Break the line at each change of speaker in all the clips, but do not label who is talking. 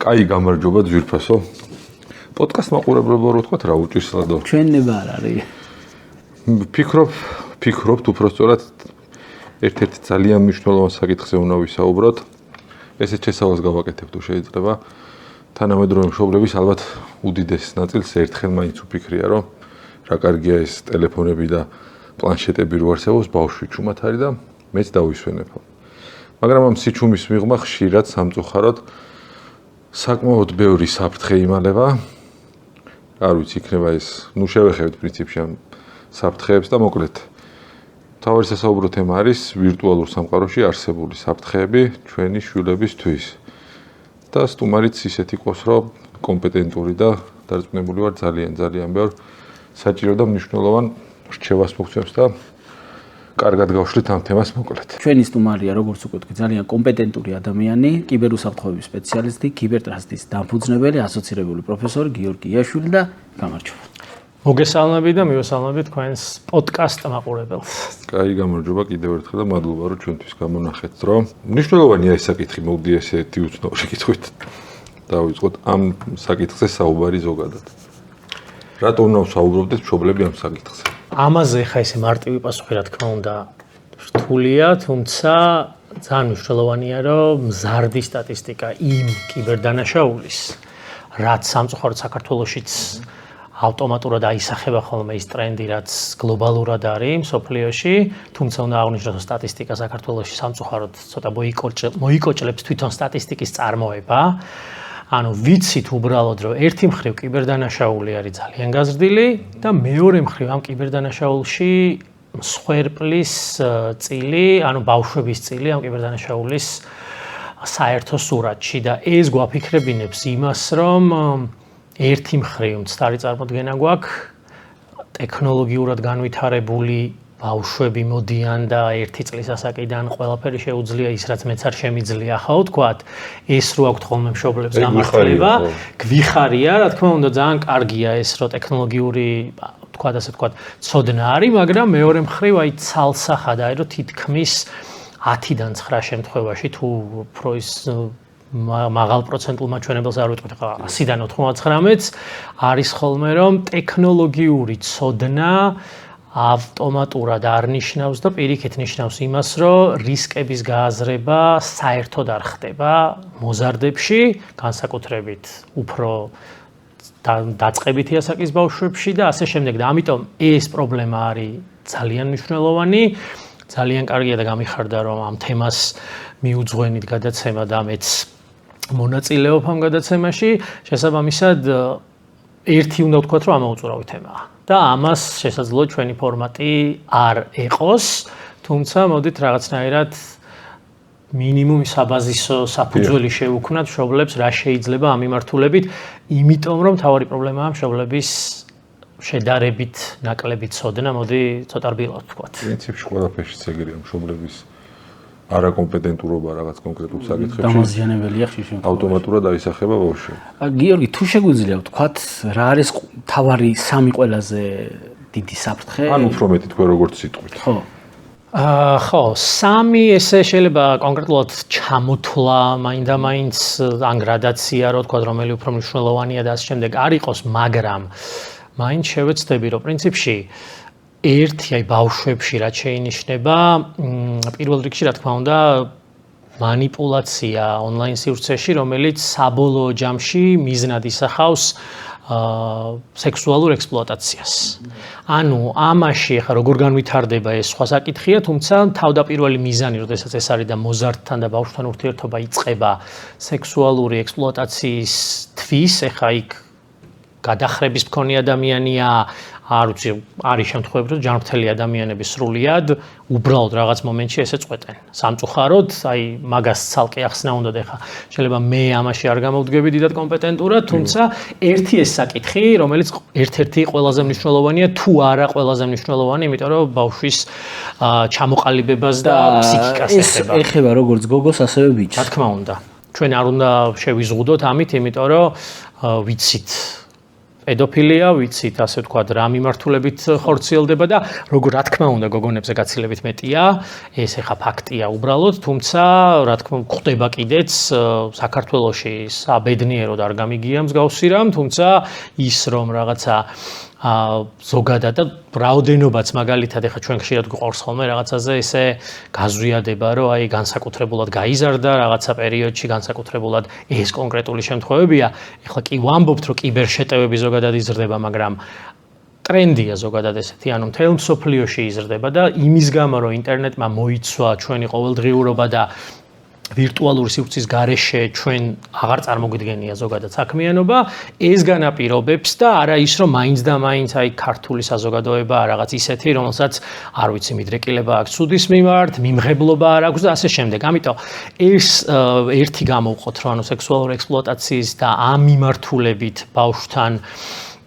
კაი გამარჯობა ძვირფასო. პოდკასტ მაყურებლებო რო თქვათ რა უჭირსლადო.
ჩვენება არ არის.
ფიქრობთ უпростоრად ერთ-ერთი ძალიან მნიშვნელოვანი საკითხზე უნდა ვისაუბროთ. ესეც შესავალს გავაკეთებ თუ შეიძლება. თანამედროვე მშობლების ალბათ უდიდეს ნაწილს ერთხელ მაინც უფიქრია, რომ რა კარგია ეს ტელეფონები და პლანშეტები რო არსებობს, ბავშვი ჩუმად არის და მეც დავისვენებ. მაგრამ ამ სიჩუმის მიღმა ხშირად სამწუხაროდ საკმაოდ ბევრი საფრთხე იმალება. არ ვიცი, იქნება ეს, შევეხებთ პრინციპში ამ საფრთხეებს და მოკლედ. თავი სასაუბრო თემა არის ვირტუალურ სამყაროში არსებული საფრთხეები ჩვენი შვილებისთვის. და სტუმარიც ისეთი ყავს, რომ კომპეტენტური და დარწმუნებული ვარ ძალიან ბევრ საჭირო და მნიშვნელოვან რჩევას მოგცემს და კარგად გავშლით ამ თემას მოკლედ.
ჩვენი სტუმარია, როგორც უკვე თქვი, ძალიან კომპეტენტური ადამიანი, კიბერუსაფრთხოების სპეციალისტი, კიბერტრასტის დამფუძნებელი, ასოცირებული პროფესორი გიორგი იაშვილი და გამარჯობა.
მოგესალმებით და მივესალმებით თქვენს პოდკასტ მაყურებელს.
კაი გამარჯობა კიდევ ერთხელ და მადლობა რომ ჩვენთვის გამონახეთ დრო. მნიშვნელოვანია ეს საკითხი, მოდი ესეთი უცნაური შეკითხვით დავიწყოთ ამ საკითხზე საუბარი ზოგადად. რატომ უნდა ვსაუბრობდეთ მშობლები ამ საკითხზე?
ამაზე ხა ესე მარტივი პასუხი რა თქმა უნდა რთულია, თუმცა ძალიან მნიშვნელოვანია რომ მზარდი სტატისტიკა იმ კიბერდანაშაულის, რაც სამწუხაროდ საქართველოშიც ავტომატურად აისახება ხოლმე ის ტრენდი, რაც გლობალურად არის მსოფლიოში, თუმცა უნდა აღვნიშნოთ, რომ სტატისტიკა საქართველოში სამწუხაროდ ცოტა მოიკოჭლებს თვითონ სტატისტიკის წარმოება. ანუ ვიცით უბრალოდ რომ ერთი მხრივ კიბერდანაშაული არის ძალიან გაზრდილი და მეორე მხრივ ამ კიბერდანაშაულში მსხვერპლის წილი, ანუ ბავშვების წილი ამ კიბერდანაშაულის საერთო სურათში და ეს გვაფიქრებინებს იმას, რომ ერთი მხრივ მცდარი წარმოდგენა გვაქვს, ტექნოლოგიურად განვითარებული ბავშვები მოდიან და 1 წლის ასაკიდან ყველაფერი შეუძლია ის, რაც მეც არ შემიძლია, ხო ვთქვათ, ეს რო აქვთ ხოლმე მშობლებს გამართლება, გვიხარია, რა თქმა უნდა, ძალიან კარგია ეს, რომ ტექნოლოგიური, ვთქვათ, ასე ვთქვათ, ცოდნა არის, მაგრამ მეორე მხრივ აი ცალსახად არის, რომ თითქმის 10-დან 9 შემთხვევაში თუ უფრო ის მაღალ პროცენტულ მაჩვენებელს არ ვიტყვით, ხა 100-დან 99-ს არის ხოლმე, რომ ტექნოლოგიური ცოდნა ავტომატურად არ ნიშნავს და პირიქით ნიშნავს იმას, რომ რისკების გააზრება საერთოდ არ ხდება მოზარდებში, განსაკუთრებით უფრო დაწყებითი ასაკის ბავშვებში და ასე შემდეგ. და ამიტომ ეს პრობლემა არის ძალიან მნიშვნელოვანი. ძალიან კარგია და გამიხარდა, რომ ამ თემას მიუძღვენით გადაცემა და მეც მონაწილეობ ამ გადაცემაში. შესაბამისად, ერთი უნდა ვთქვათ, რომ ამოუწურავი თემაა. და ამას შესაძლოა ჩვენი ფორმატი არ ეყოს, თუმცა მოდით რაღაცნაირად მინიმუმ საბაზისო საფუძველი შევუქმნათ მშობლებს, რა შეიძლება ამ მიმართულებით, იმიტომ რომ თავარი პრობლემაა მშობლების შედარებით ნაკლები ცოდნა, მოდი ცოტა რბილად ვთქვათ.
პრინციპში ყველაფერშიც ეგრეა მშობლების არაკომპეტენტურობა რაღაც კონკრეტულ საკითხებში.
დამაზიანებელია ხშირ შემთხვევაში.
ავტომატურად აისახება ბავშვი.
გიორგი, თუ შეგვიძლია ვთქვათ, რა არის თავარი სამი ყველაზე დიდი საფრთხე?
ან უფრო მეტი თქვენ როგორც სიტყვით.
ხო.
ხო, სამი ესე შეიძლება კონკრეტულად ჩამოთვლა მაინდა-მაინც ან გრადაცია, რო ვთქვათ, რომელი უფრო მნიშვნელოვანია და ასე შემდეგ არ იყოს, მაგრამ მაინც შევეცდები, რომ პრინციპში ერთი აი ბავშვებში რაც შეინიშნება, პირველ რიგში რა თქმა უნდა მანიპულაცია ონლაინ სივრცეში, რომელიც საბოლოო ჯამში მიზნად ისახავს სექსუალურ ექსპლუატაციას. ანუ ამაში ახლა როგორ განვითარდება ეს სხვა საკითხია, თუმცა თავდაპირველი მიზანი, როდესაც ეს არის და მოზარდთან და ბავშვთან ურთიერთობა იწყება სექსუალური ექსპლუატაციის თვის, ახლა იქ გადახრების მქონე ადამიანია, არ ვიცი, არის შემთხვევები, რომ ჯანმრთელი ადამიანები სრულიად უბრალოდ რაღაც მომენტში ესე წვეტენ. სამწუხაროდ, აი მაგას ცალკე ახსნა უნდა და ხა შეიძლება მე ამაში არ გამოვდგები დიდად კომპეტენტურად, თუმცა ერთი ეს საკითხი, რომელიც ერთ-ერთი ყველაზე მნიშვნელოვანია, თუ არა ყველაზე მნიშვნელოვანი, იმიტომ რომ ბავშვის ჩამოყალიბებას და ფსიქიკას ეხება.
ეს ეხება როგორც გოგოს, ასევე ბიჭს.
რა თქმა უნდა. ჩვენ არ უნდა შევიზღუდოთ ამით, იმიტომ რომ ვიცით პედოფილია, ვიცით, ასე ვთქვათ, რა მიმართულებით ხორციელდება და რა თქმა უნდა, გოგონებზე გაცილებით მეტია, ეს ეხა ფაქტია უბრალოდ, თუმცა რა თქმა უნდა, ხდება კიდეც საქართველოში საბედნიეროდ არ გამიგია მსგავსი რამ, თუმცა ის რომ რაღაცა ზოგადად და რაოდენობაც მაგალითად ეხა ჩვენ ხშირად გვყავს ხოლმე რაღაცაზე ესე გაზვიადება რომ აი განსაკუთრებულად გაიზარდა რაღაცა პერიოდში განსაკუთრებულად ეს კონკრეტული შემთხვევებია ეხლა კი ვამბობთ რომ კიბერშეტევები ზოგადად იზრდება მაგრამ ტრენდია ზოგადად ესეთი ანუ მთელ მსოფლიოში იზრდება და იმის გამო რომ ინტერნეტმა მოიცვა ჩვენი ყოველდღიურობა და ვირტუალური სივრცის გარეშე ჩვენ აღარ წარმოგვიდგენია ზოგადად საქმიანობა ეს განაპირობებს და არა ის რომ მაინც და მაინც აი ქართული საზოგადოება რაღაც ისეთი რომელსაც არ ვიცი მიდრეკილება აქვს ცუდის მიმართ მიმღებლობა არ აქვს და ასე შემდეგ ამიტომ ეს ერთი გამოვყოთ რომ ანუ სექსუალური ექსპლუატაციის და ამ მიმართულებით ბავშვთან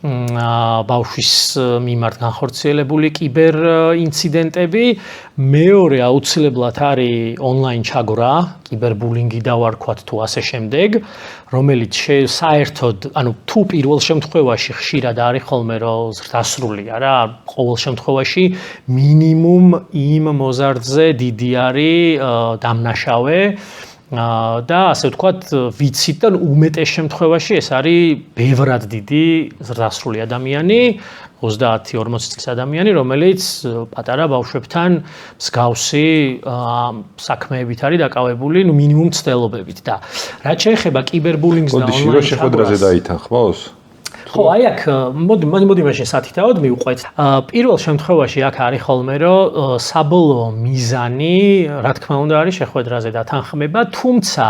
ბავშვის მიმართ განხორციელებული კიბერ ინციდენტები მეორე აუცილებლად არის ონლაინ ჩაგვრა კიბერბულინგი დავარქვათ თუ ასე შემდეგ რომელიც საერთოდ ანუ თუ პირველ შემთხვევაში ხშირად არის ხოლმე რომ ზრდასრულია რა ყოველ შემთხვევაში მინიმუმ იმ მოზარდზე დიდი არის დამნაშავე და ასე ვთქვათ ვიცით და უმეტეს შემთხვევაში ეს არის ბევრად დიდი ზრდასრული ადამიანი 30-40 წლის ადამიანი რომელიც პატარა ბავშვებთან მსგავსი საქმეებით არის დაკავებული ნუ მინიმუმ ცდელობებით და რაც შეეხება კიბერბულინგს და ონლაინ
შეხვედრაზე დაითანხმავს
ხო, აი აქ მოდი მაშინ სათითაოდ მივყვეთ. პირველ შემთხვევაში აქ არის ხოლმე რომ საბოლოო მიზანი, რა თქმა უნდა, არის შეხვედრაზე დათანხმება, თუმცა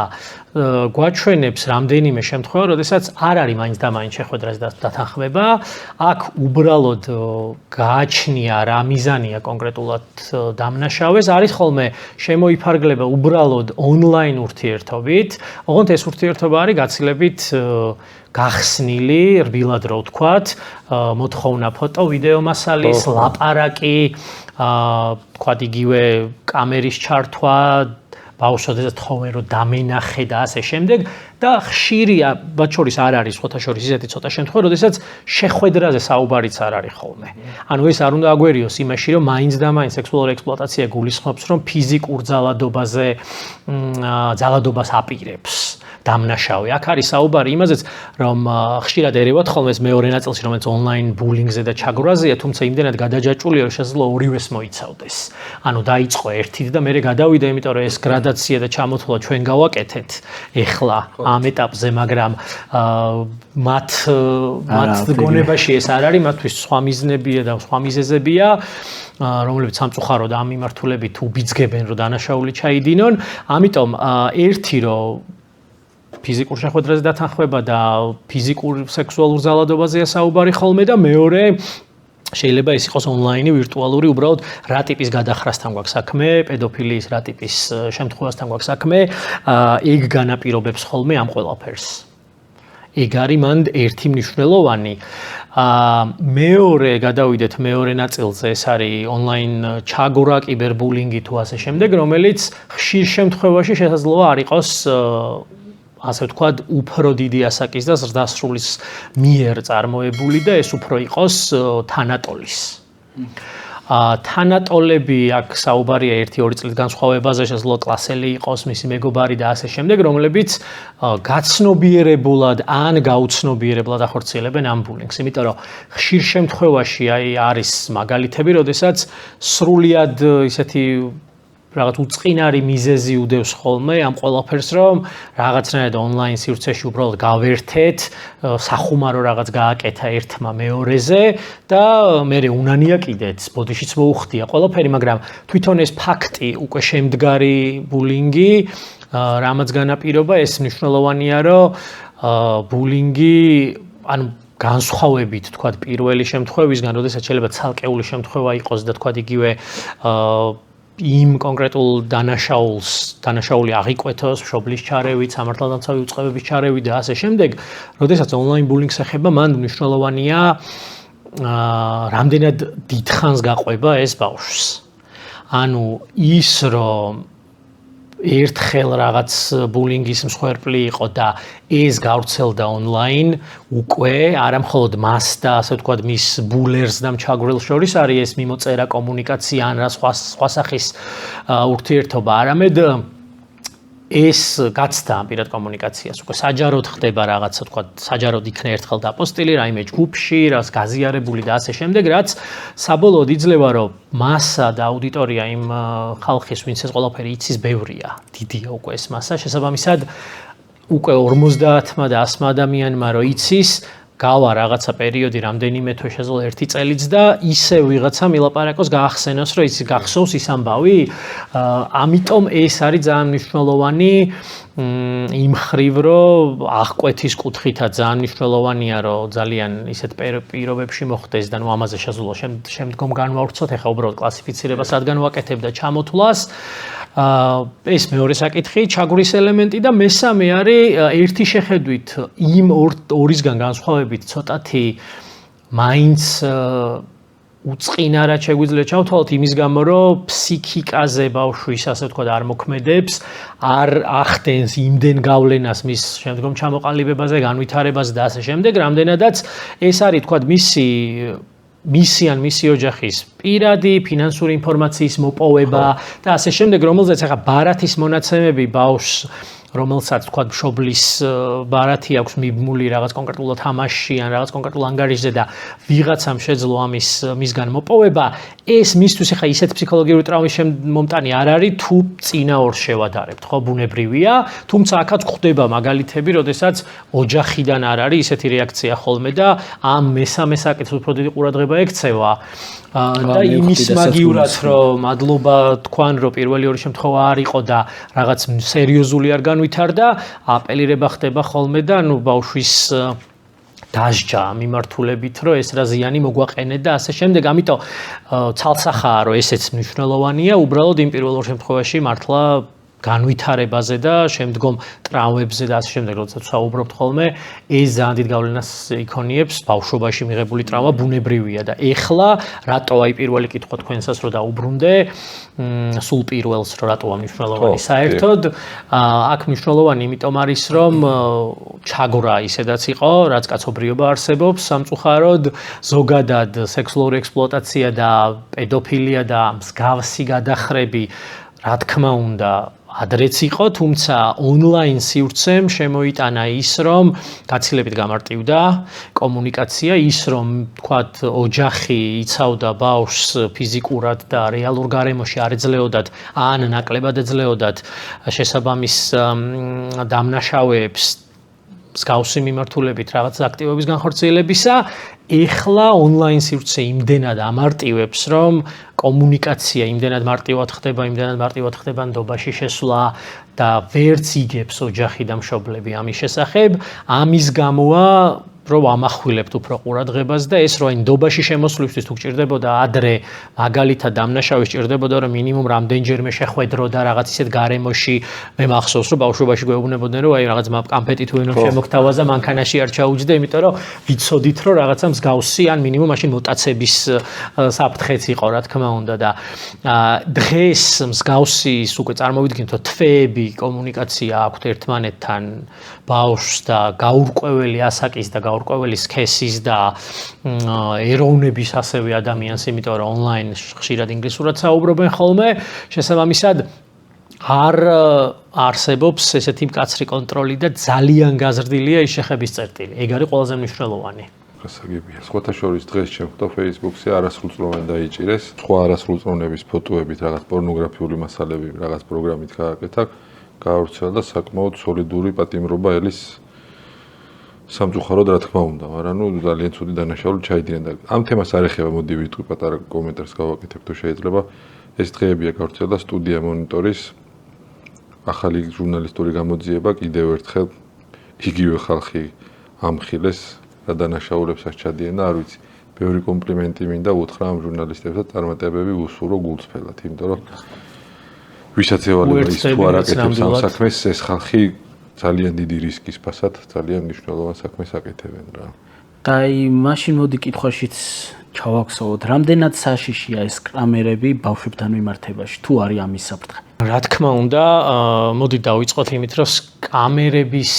გვაჩვენებს რამდენიმე შემთხვევა, როდესაც არ არის მაინც და მაინც შეხვედრაზე დათანხმება, აქ უბრალოდ გააჩნია რა მიზანია კონკრეტულად დამნაშავეს, არის ხოლმე შემოიფარგლება უბრალოდ ონლაინ ურთიერთობით, ოღონდ ეს ურთიერთობა არის გაცილებით გახსნილი, რბილად რო ვთქვათ, მოთხოვნა ფოტო, ვიდეო მასალის, ლაპარაკი, ვთქვათ იგივე კამერის ჩართვა, ბავშვს თხოვენ რომ დამენახე და ასე შემდეგ და ხშირია, მათ შორის არ არის სხვათა შორის ისეთი ცოტა შემთხვევა, როდესაც შეხვედრაზე საუბარიც არ არის ხოლმე. ანუ ეს არ უნდა აგვერიოს იმაში, რომ მაინც და მაინც სექსუალური ექსპლუატაცია გულისხმობს, რომ ფიზიკურ ძალადობაზე ძალადობას აპირებს. დამნაშავე. აქ არის საუბარი იმაზეც, რომ ხშირად ერევათ ხოლმე ეს მეორე ნაწილში, რომელიც ონლაინ ბულინგზე და ჩაგვრაზეა, თუმცა იმდენად გადაჯაჭვულია, რომ შესაძლოა ორივეს მოიცავდეს. ანუ დაიწყო ერთით და მერე გადავიდა, იმიტომ რომ ეს გრადაცია და ჩამოთვლა ჩვენ გავაკეთეთ ეხლა ამ ეტაპზე, მაგრამ მათ გონებაში ეს არ არის, მათთვის სხვა მიზნებია და სხვა მიზეზებია. რომლებიც სამწუხაროდ ამ მიმართულებით უბიძგებენ, რომ დანაშაული ჩაიდინონ. ამიტომ ერთი რომ ფიზიკურ შეხვედრაზე დათანხმება და ფიზიკურ სექსუალურ ძალადობაზეა საუბარი ხოლმე და მეორე შეიძლება ეს იყოს ონლაინი, ვირტუალური, უბრალოდ რა ტიპის გადახრასთან გვაქვს საქმე, პედოფილიის რა ტიპის შემთხვევასთან გვაქვს საქმე, ეგ განაპირობებს ხოლმე ამ ყველაფერს. ეგ არის მან ერთი მნიშვნელოვანი. მეორე გადავიდეთ მეორე ნაწილზე, ეს არის ონლაინ ჩაგვრა, კიბერბულინგი თუ ასე შემდეგ, რომელიც ხშირ შემთხვევაში შესაძლოა არ იყოს ასე ვთქვათ, უფრო დიდი ასაკის და ზრდასრულის მიერ წარმოებული და ეს უფრო იყოს თანატოლის. თანატოლები აქ საუბარია 1-2 წლის განსხვავებაზე, შესაძლოა კლასელი იყოს, მისი მეგობარი და ასე შემდეგ, რომლებიც გაცნობიერებულად ან გაუცნობიერებლად ახორციელებენ ამ ბულინგს. იმიტომ რომ ხშირ შემთხვევაში არის მაგალითები, როდესაც სრულიად ისეთი რაღაც უწყინარი მიზეზი უდევს ხოლმე ამ ყველაფერს, რომ რაღაცნაირად ონლაინ სივრცეში უბრალოდ გავერთეთ, სახუმარო რაღაც გააკეთა ერთმა მეორეზე და მე უნანია კიდეც, ბოდიშიც მოუხდია ყველაფერი, მაგრამ თვითონ ეს ფაქტი უკვე შემდგარი ბულინგი, რამაც განაპირობა, ეს მნიშვნელოვანია, რომ ბულინგი, ანუ განსხვავებით, თქვათ, პირველი შემთხვევისგან, როდესაც შეიძლება ცალკეული შემთხვევა იყოს და თქვათ იგივე იმ კონკრეტულ დანაშაული აღიკვეთოს, მშობლის ჩარევით, სამართალდამცავი უწყებების ჩარევით და ასე შემდეგ, როდესაც ონლაინ ბულინგს ეხება, მან მნიშვნელოვანია რამდენად დიდხანს გაყვება ეს ბავშვს. ანუ ის რომ ერთხელ რაღაც ბულინგის მსხვერპლი იყო და ეს გავრცელდა ონლაინ, უკვე არა მხოლოდ მას და ასე ვთქვათ მის ბულერს და მჩაგვრელს შორის არის ეს მიმოწერა კომუნიკაცია ან რა სხვა სახის ურთიერთობა, არამედ ეს გაცდა ამ პირად კომუნიკაციას. უკვე საჯაროდ ხდება რაღაცა, ვთქვათ, საჯაროდ იქნა ერთხელ დაპოსტილი რაიმე ჯგუფში, რას გაზიარებული და ასე შემდეგ, რაც საბოლოოდ იძლევა, რომ მასა და აუდიტორია იმ ხალხის, ვინც ეს ყველაფერი იცის, ბევრია. დიდია უკვე ეს მასა. შესაბამისად, უკვე 50-მა და 100 ადამიანმა რო იცის, გავა რაღაცა პერიოდი, რამდენიმე თვე შესაძლოა 1 წელიც და ისე ვიღაცა მილაპარაკოს გაახსენოს, რომ ის გახსოვს ის ამბავი. ამიტომ ეს არის ძალიან მნიშვნელოვანი იმ მხრივ, რომ აღკვეთის კუთხითაც ძალიან მნიშვნელოვანია, რომ ძალიან ისეთ პირობებში მოხდეს და ამაზე შესაძლოა შემდგომ განვავრცოთ, ეხლა უბრალოდ კლასიფიცირებას რადგან ვაკეთებ და ჩამოთვლას. ეს მეორე საკითხი, ჩაგვრის ელემენტი და მესამე არის ერთი შეხედვით იმ ორისგან განსხვავებით ცოტათი მაინც უწყინარად შეგვიძლია ჩავთვალოთ იმის გამო, რომ ფსიქიკაზე ბავშვის ასე ვთქვათ არ მოქმედებს, არ ახდენს იმდენ გავლენას მის შემდგომ ჩამოყალიბებაზე, განვითარებაზე და ასე შემდეგ, რამდენადაც ეს არის ვთქვათ მისი ან მისი ოჯახის პირადი ფინანსური ინფორმაციის მოპოვება და ასე შემდეგ, რომელზეც ახლა ბარათის მონაცემები ბავშვს რომელსაც თქვა მშობლის ბარათი აქვს მიბმული რაღაც კონკრეტულად თამაშში ან რაღაც კონკრეტულ ანგარიშზე და ვიღაცამ შეძლო ამის მისგან მოპოვება, ეს მისთვის ახლა ისეთ ფსიქოლოგიური ტრაუმის მომტანი არ არის თუ წინაორს შევადარებთ, ხო, ბუნებრივია, თუმცა აქაც გვხვდება მაგალითები, როდესაც ოჯახიდან არ არის ისეთი რეაქცია ხოლმე და ამ მესამე საკითხს უფრო დიდი ყურადღება ექცევა. და იმის მაგიურად, რომ მადლობა თქვან, რომ პირველი ორი შემთხვევა არ იყო და რაღაც სერიოზული არ განვითარდა, აპელირება ხდება ხოლმე და ნუ ბავშვის დასჯა მიმართულებით, რომ ეს რა ზიანი მოგვაყენეთ და ასე შემდეგ. ამიტომ ცალსახაა, რომ ესეც მნიშვნელოვანია, უბრალოდ იმ პირველ ორ შემთხვევაში მართლა განვითარებაზე და შემდგომ ტრავმებზე და ასე შემდეგ, როდესაც საუბრობთ ხოლმე, ეს ძალიან დიდ გავლენას იქონიებს ბავშვობაში მიღებული ტრავმა ბუნებრივია და ეხლა რატო აი პირველი კითხვა თქვენსაც რომ დაუბრუნდე, სულ პირველს რომ რატოა მნიშვნელოვანი საერთოდ, აქ მნიშვნელოვანი იმიტომ არის, რომ ჩაგვრა ისედაც იყო, რაც კაცობრიობა არსებობს, სამწუხაროდ ზოგადად სექსუალური ექსპლუატაცია და პედოფილია და მსგავსი გადახრები, რა თქმა უნდა, ადრეც იყო, თუმცა ონლაინ სივრცემ შემოიტანა ის, რომ გაცილებით გამარტივდა კომუნიკაცია, ის რომ თქვათ ოჯახი იცავდა ბავშვს ფიზიკურად და რეალურ გარემოში არ ეძლეოდათ, ან ნაკლებად ეძლეოდათ შესაბამის დამნაშავეებს მსგავსი მიმართულებით რაღაც აქტივობის განხორციელებისა, ეხლა ონლაინ სივრცე იმდენად ამარტივებს, რომ კომუნიკაცია იმდენად მარტივად ხდება ნდობაში შესვლა და ვერც იგებს ოჯახი და მშობლები ამის შესახებ, ამის გამოა რომ ამახვილებთ უფრო ყურადღებას და ეს რომ ნდობაში შემოსვლისთვის თუ გჭირდებოდა ადრე მაგალითად დამნაშავეს ჭირდებოდა რომ მინიმუმ რამდენჯერმე შეხვედრო და რაღაც ისეთ გარემოში მე მახსოვს რომ ბავშვობაში გვეუბნებოდნენ რომ აი რაღაც კამპეტი თუ ენო შემოგთავაზა მანქანაში არ ჩაუჯდე იმიტომ რომ ვიცოდით რომ რაღაცა მსგავსი ან მინიმუმ მაშინ მოტაცების საფრთხეც იყო რა თქმა უნდა და დღეს მსგავსი უკვე წარმოვიდგინოთ რომ თვეები კომუნიკაცია აქვთ ერთმანეთთან ბავშვს და გაურკვეველი ასაკის და გაურკვეველი სქესის და ეროვნების ასევე ადამიანს, იმიტომ რომ ონლაინ ხშირად ინგლისურად საუბრობენ ხოლმე, შესაბამისად არ არსებობს ესეთი მკაცრი კონტროლი და ძალიან გაზრდილია ის შეხების წერტილი. ეგ არის ყველაზე მნიშვნელოვანი.
გასაგებია. სხვათა შორის დღეს შემხვდა Facebook-ზე არასრულწლოვანი დაიჭირეს, სხვა არასრულწლოვნების ფოტოებით რაღაც პორნოგრაფიული მასალები რაღაც პროგრამით გააკეთა, გაავრცელა და საკმაოდ სოლიდური პატიმრობა ელის სამწუხაროდ რა თქმა უნდა, მაგრამ ნუ ძალიან ცუდი დანაშაული ჩაიდინა და ამ თემას არ ეხება, მოდი ვიტყვი პატარა კომენტარს გავაკეთებ თუ შეიძლება. ეს დღეებია გავრცელდა სტუდია მონიტორის ახალი ჟურნალისტური გამოძიება, კიდევ ერთხელ იგივე ხალხი ამხილეს რა დანაშაულებსაც ჩადიან და არ ვიცი, ბევრი კომპლიმენტი მინდა უთხრა ამ ჟურნალისტებსაც, წარმატებები უსურო გულწრფელად, იმიტომ რომ ვისაც ევალება ის თუ არ აკეთებს ამ საქმეს, ეს ხალხი ძალიან დიდი რისკის ფასად, ძალიან მნიშვნელოვან საქმეს აკეთებენ რა.
და აი მაშინ მოდი კითხვაშიც ჩავაქსოვოთ, რამდენად საშიშია ეს კამერები ბავშვებთან მიმართებაში, თუ არის ამის საფრთხე?
რა თქმა უნდა, მოდი დავიწყოთ იმით, რომ კამერების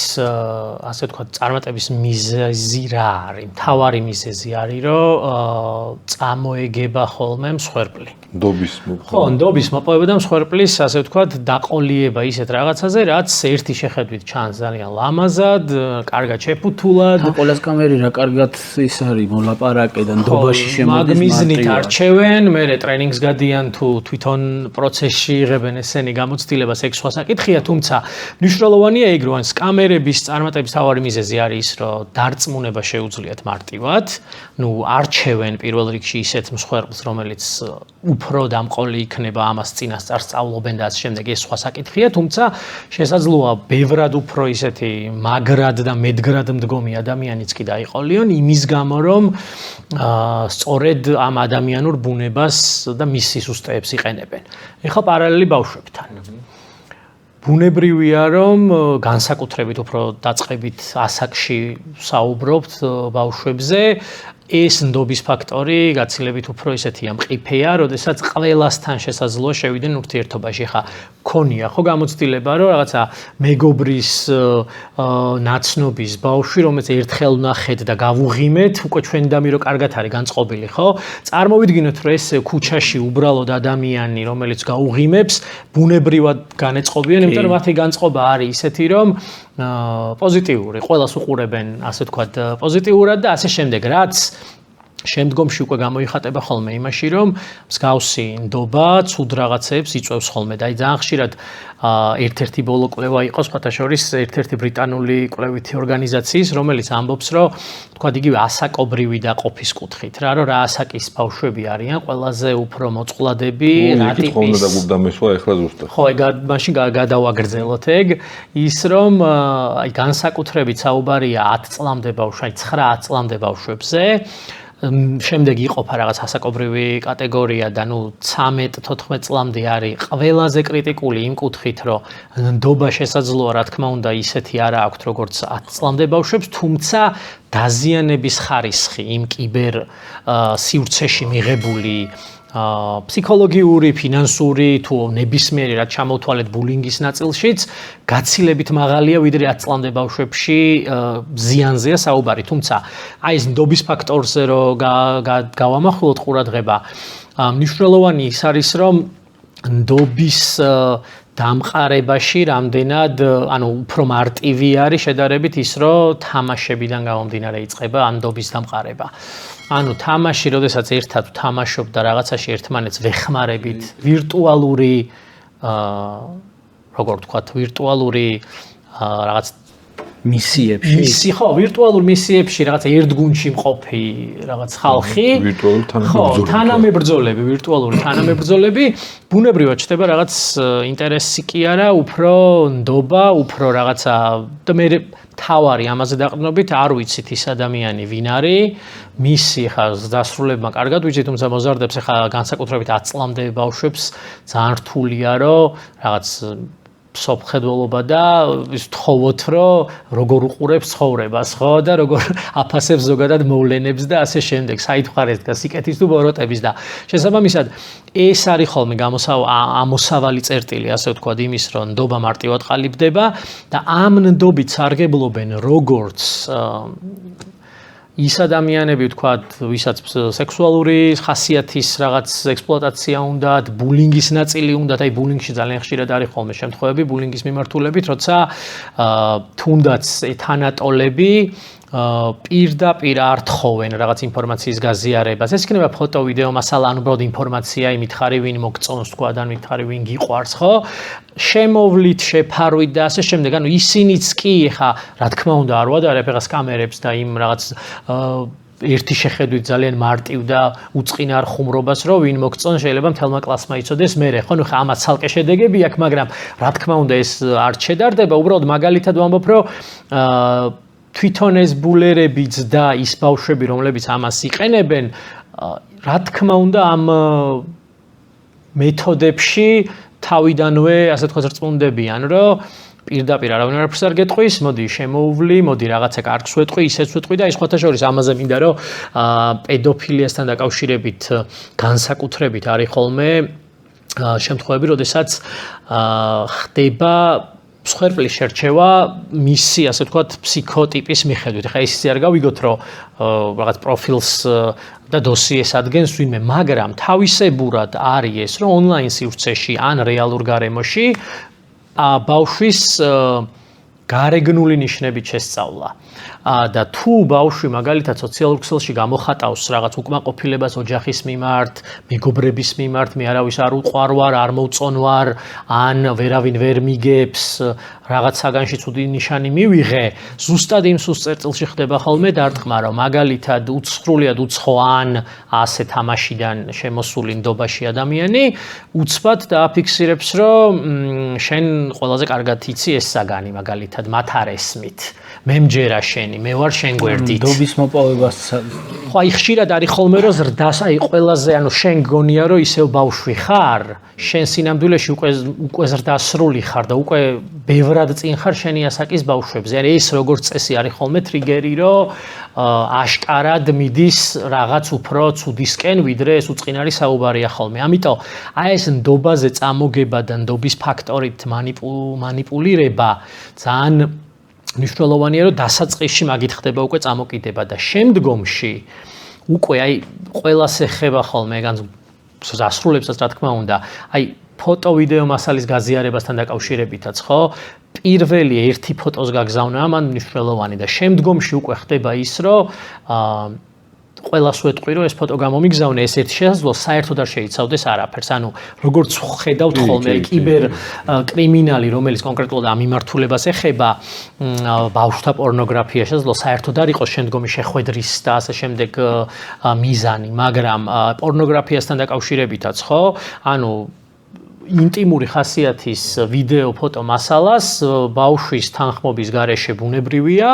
ასე ვთქვათ, წარმატების მიზეზი რა არის? მთავარი მიზეზი არის, რომ წამოეგება ხოლმე მსხვერპლი. ნდობის მოპოვება და მსხვერპლის, ასე ვთქვათ, დაყოლიება ისეთ რაღაცაზე, რაც ერთი შეხედვით ჩანს ძალიან ლამაზად, კარგად შეფუთულად.
ყველას კამერი რა კარგად ის არის მოლაპარაკე და ნდობაში შემოდის
მაგმიზნით არჩევენ, მერე ტრენინგს გადიან თუ თვითონ პროცესში იღებენ ესენი გამოცდილებას, ეგ სხვა საკითხია, თუმცა მნიშვნელოვანია ეგ, რომ კამერების წარმატების თავარი მიზეზი არის ის, რომ დარწმუნება შეუძლიათ მარტივად, არჩევენ პირველ რიგში ისეთ მსხვერპლს, რომელიც უფრო დამყოლი იქნება ამას წინასწარ სწავლობენ და ასე შემდეგ, ეს სხვა საკითხია, თუმცა შესაძლოა ბევრად უფრო ისეთი მაგრად და მედგრად მდგომი ადამიანიც კი დაიყოლიონ იმის გამო, რომ სწორედ ამ ადამიანურ ბუნებას და მის სისუსტეებს იყენებენ. ეხლა პარალელი ბავშვებთან. ბუნებრივია, რომ განსაკუთრებით უფრო დაწყებით ასაკში საუბრობთ ბავშვებზე, ეს ნდობის ფაქტორი გაცილებით უფრო ისეთია მყიფეა, როდესაც ყველასთან შესაძლოა შევიდნენ ურთიერთობაში. ხა ქონია ხო გამოცდილება, რომ რაღაცა მეგობრის ნაცნობის ბავშვი, რომელიც ერთხელ ვნახეთ და გავუღიმეთ, უკვე ჩვენი დამი რო კარგად არის განწყობილი, ხო? წარმოვიდგინოთ, რომ ეს ქუჩაში უბრალოდ ადამიანი, რომელიც გაუღიმებს, ბუნებრივად განეწყობიან, იმიტომ რომ მათი განწყობა არის ისეთი, რომ პოზიტიური, ყველას უყურებენ, ასე ვთქვათ, პოზიტიურად და ასე შემდეგ, რაც შემდგომში უკვე გამოიხატება ხოლმე იმაში, რომ მსგავსი ნდობა ცუდ რაღაცებს იწვევს ხოლმე და ძალიან ხშირად ერთ-ერთი ბოლო კვლევა იყო სხვათაშორის ერთ-ერთი ბრიტანული კვლევითი ორგანიზაციის, რომელიც ამბობს, რომ თქვათ იგივე ასაკობრივი და ყოფის კუთხით, რა ასაკის ბავშვები არიან ყველაზე უფრო მოწყვლადები რა ტიპის. ხო, მაშინ გადავაგრძელოთ ეგ, ის რომ განსაკუთრებით საუბარია 10 წლამდე ბავშვი, 9-10 წლამდე ბავშვებზე. შემდეგ იყოფა რაღაც ასაკობრივი კატეგორია და 13-14 წლამდე არის ყველაზე კრიტიკული იმ კუთხით, რომ ნდობა შესაძლოა, რა თქმა უნდა, ისეთი არა აქვთ, როგორც 10 წლამდე ბავშვებს, თუმცა დაზიანების ხარისხი იმ კიბერ სივრცეში მიღებული ფსიქოლოგიური, ფინანსური თუ ნებისმიერი რაც ჩამოვთვალეთ ბულინგის ნაწილშიც გაცილებით მაღალია ვიდრე 10 წლამდე ბავშვებში ზიანზეა საუბარი. თუმცა აი ეს ნდობის ფაქტორზე რო გავამახვილოთ ყურადღება, მნიშვნელოვანი ის არის, რომ ნდობის დამყარებაში რამდენად, უფრო მარტივი არის შედარებით ის, რომ თამაშებიდან გამომდინარე იწყება ნდობის დამყარება. თამაში, როდესაც ერთად თამაშობ და რაღაცაში ერთმანეთს ვეხმარებით, ვირტუალური, როგორ ვთქვათ, ვირტუალური რაღაც მისიებში. ხო, ვირტუალურ მისიებში რაღაც ერთ გუნდში მყოფი რაღაც ხალხი. თანამებრძოლები, ვირტუალური თანამებრძოლები, ბუნებრივად ჩდება რაღაც ინტერესი კი არა, უფრო ნდობა, უფრო რაღაცა და მე თავარი ამაზე დაყრდნობით არ ვიცით ის ადამიანი ვინ არის, მისი ხა დასრულებმა კარგად ვიცით, თუმცა მოზარდებს ხა განსაკუთრებით 10 წლამდე ბავშვებს ძალიან რთულია, რომ რაღაც სოფხედველობა და ის თხოვოთ, რომ როგორ უყურებს ცხოვრებას, ხო და როგორ აფასებს ზოგადად მოვლენებს და ასე შემდეგ, საითხარეს და სიკეთის თუ ბოროტების და შესაბამისად ეს არის ხოლმე ამოსავალი წერტილი, ასე ვთქვათ, იმის, რომ ნდობა მარტივად ყალიბდება და ამ ნდობით სარგებლობენ როგორც ის ადამიანები, ვთქვათ, ვისაც სექსუალური ხასიათის რაღაც ექსპლუატაცია უნდათ, ბულინგის ნაწილი უნდათ, აი ბულინგში ძალიან ხშირად არის ხოლმე შემთხვევები ბულინგის მიმართულებით, როცა თუნდაც თანატოლები პირდაპირ არ თხოვენ რაღაც ინფორმაციის გაზიარებას. ეს იქნება ფოტო, ვიდეო, მასალა, უბრალოდ ინფორმაცია, იმითხარი ვინ მოგწონს, თქვა და მითხარი ვინ გიყვარს, ხო? შემოვლით, შეფარვით და ასე შემდეგ. ისინიც კი ხა, რა თქმა უნდა, არ ვადარებ ეხა კამერებს და იმ რაღაც ერთი შეხედვით ძალიან მარტივ და უწყინარ ხუმრობას, რომ ვინ მოგწონს, შეიძლება მთელმა კლასმა იცოდეს მერე, ხო? ხა ამათ ცალკე შედეგები აქვს, მაგრამ რა თქმა უნდა ეს არ შედარდება, უბრალოდ მაგალითად ვამბობ, რომ თვითონ ეს ბულერებიც და ის ბავშვები, რომლებიც ამას იყენებენ, რა თქმა უნდა ამ მეთოდებში თავიდანვე, ასე თქვა, რწმუნდებიან, რომ პირდაპირ არავინ არაფერს არ გეტყვის, მოდი შემოუვლი, მოდი რაღაცა კარგს ვეტყვი, ისეც ვეტყვი და ის ხოთაშორის ამაზე მინდა რომ პედოფილიასთან დაკავშირებით განსაკუთრებით არის ხოლმე შემთხვევები, როდესაც ხდება მსხვერპლის შერჩევა მისი, ასე ვთქვათ, ფსიქოტიპის მიხედვით. ხა ისე არ გავიგოთ, რომ რაღაც პროფილს და დოსიეს ადგენს ვინმე, მაგრამ თავისებურად არის ეს, რომ ონლაინ სივრცეში ან რეალურ გარემოში ბავშვის გარეგნული ნიშნებით შესწავლა. და თუ ბავშვი მაგალითად სოციალურ ქსელში გამოხატავს რაღაც უკმაყოფილებას ოჯახის მიმართ, მეგობრების მიმართ, მე არავის არ უყვარვარ, არ მოვწონვარ, ან ვერავინ ვერ მიგებს, რაღაც საგანში ცუდი ნიშანი მივიღე, ზუსტად იმ სულ წერტილში ხდება ხოლმე დარტყმა, რომ მაგალითად უცხრულიად უცხო ან ასე თამაშიდან შემოსული ნდობაში ადამიანი უცბად დააფიქსირებს, რომ შენ ყველაზე კარგად იცი ეს საგანი მაგალითად მათ არ ესმით. მე მჯერა შენი, მე ვარ შენ გვერდით.
ნდობის მოპოვებას
ხო, აი ხშირად არის ხოლმე რომ ზრდას, აი ყველაზე, ანუ შენ გონია რომ ისევ ბავშვი ხარ, შენ სინამდვილეში უკვე ზრდასრული ხარ და უკვე ბევრად წინ ხარ შენი ასაკის ბავშვებზე. ანუ ეს როგორც წესი არის ხოლმე ტრიგერი, რომ აშკარად მიდის რაღაც უფრო ცუდისკენ, ვიდრე ეს უწყინარი საუბარია ხოლმე. ამიტომ აი ეს ნდობაზე წამოგება და ნდობის ფაქტორით მანიპულირება ძალიან მნიშვნელოვანია, რომ დასაწყისში მაგით ხდება უკვე წამოკიდება და შემდგომში უკვე აი ყველას ეხება ხოლმე, გასრულებსაც რა თქმა უნდა, აი ფოტო-ვიდეო მასალის გაზიარებასთან დაკავშირებითაც, ხო? პირველი ერთი ფოტოს გაგზავნა მან მნიშვნელოვანი და შემდგომში უკვე ხდება ის, რომ ყველას ვეტყვი, რომ ეს ფოტო გამომიგზავნე, ეს ერთი შესაძლო საერთოდ არ შეიცავდეს არაფერს. ანუ როგორც ხედავთ ხოლმე კიბერ კრიმინალი, რომელიც კონკრეტულად ამ მიმართულებას ეხება, ბავშვთა პორნოგრაფია შესაძლო საერთოდ არ იყოს შემდგომი შეხვედრის და ასე შემდეგ მიზანი, მაგრამ პორნოგრაფიასთან დაკავშირებითაც, ხო? ანუ ინტიმური ხასიათის ვიდეო ფოტო მასალას ბავშვის თანხმობის გარეშე ბუნებრივია,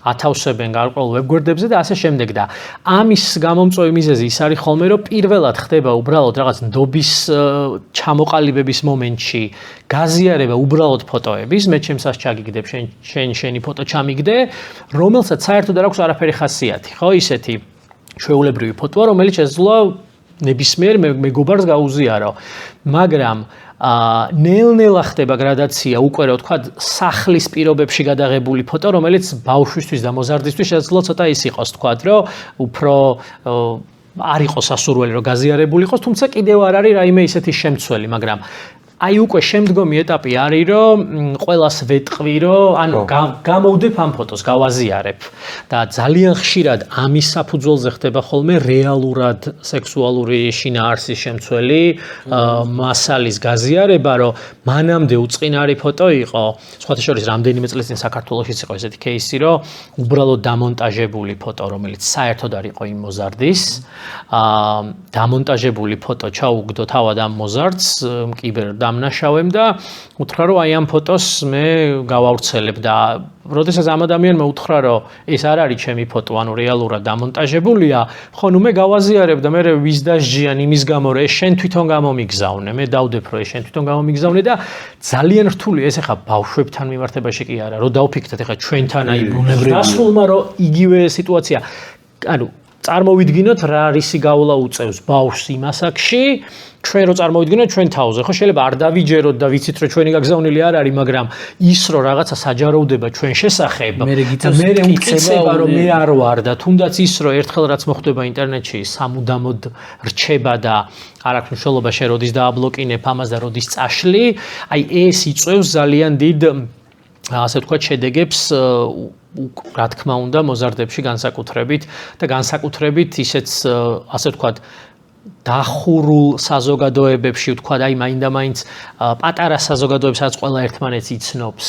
ათავსებენ გარკვეულ ვებგვერდებზე და ასე შემდეგ და ამის გამომწვევი მიზეზი ის არის ხოლმე, რომ პირველად ხდება უბრალოდ რაღაც ნდობის ჩამოყალიბების მომენტში გაზიარება უბრალოდ ფოტოების, მე ჩემსაც ჩაგიგდებ, შენი ფოტო ჩამიგდე, რომელსაც საერთოდ არ აქვს არაფერი ხასიათი, ხო, ისეთი ჩვეულებრივი ფოტოა, რომელიც შესაძლოა ნებისმიერ მეგობარს გაუზიარო, მაგრამ ნელ-ნელა ხდება გრადაცია უკვე რა ვთქვა სახლის პირობებში გადაღებული ფოტო, რომელიც ბავშვისთვის და მოზარდისთვის შესაძლოა ცოტა ის იყოს, თქვა, რომ უფრო არ იყოს ასურველი, რომ გაზიარებული იყოს, თუმცა კიდევ არ არის რაიმე ისეთი შემცველი, მაგრამ აი უკვე შემდგომი ეტაპი არის, რომ ყველას ვეტყვი, რომ ანუ გამოვდებ ამ ფოტოს, გავაზიარებ და ძალიან ხშირად ამის საფუძველზე ხდება ხოლმე რეალურად სექსუალური შინაარსის შემცველი მასალის გაზიარება, რომ მანამდე უწყინარი ფოტო იყო, სხვათა შორის რამდენიმე წლის წინ საქართველოშიც იყო ესეთი кейსი, რომ უბრალოდ დამონტაჟებული ფოტო, რომელიც საერთოდ არ იყო იმ მოზარდის, დამონტაჟებული ფოტო ჩაუგდო თავად ამ მოზარდს კიბერ დამნაშავემ და უთხრა, რომ აი ამ ფოტოს მე გავავრცელებ და როდესაც ამ ადამიანმა უთხრა, რომ ეს არ არის ჩემი ფოტო, ანუ რეალურად დამონტაჟებულია, ხო, ნუ მე გავაზიარებ და მე ვის დასჯიან იმის გამო, რომ ეს შენ თვითონ გამომიგზავნე, მე დავდებ, რომ ეს შენ თვითონ გამომიგზავნე და ძალიან რთულია ეს ახლა ბავშვებთან მიმართებაში კი არა, რომ დავფიქრდეთ ახლა ჩვენთან აი ბუნებრივია. დასრულმა რომ იგივე სიტუაცია, ანუ წარმოვიდგინოთ რა რისი გავლა უწევს ბავშვს იმ ასაკში, ჩვენ რო წარმოვიდგინოთ ჩვენ თავზე, ხო შეიძლება არ დავიჯეროთ და ვიცით რომ ჩვენი გაგზავნილი არ არის, მაგრამ ის რომ რაღაცა საჯაროვდება ჩვენ შესახებ, მე უკიცება რომ მე არ ვარ და თუნდაც ის რომ ერთხელ რაც მოხდება ინტერნეტში სამუდამოდ რჩება და არ აქვს მნიშვნელობა შენ როდის დააბლოკინებ ამას და როდის წაშლი, აი ეს იწევს ძალიან დიდ ასე ვთქვათ შედეგებს რა თქმა უნდა მოზარდებში განსაკუთრებით და განსაკუთრებით ისეც ასე ვთქვათ დახურულ საზოგადოებებში ვთქვა, აი მაინდა-მაინც პატარა საზოგადოებებს, სადაც ყველა ერთმანეთს იცნობს.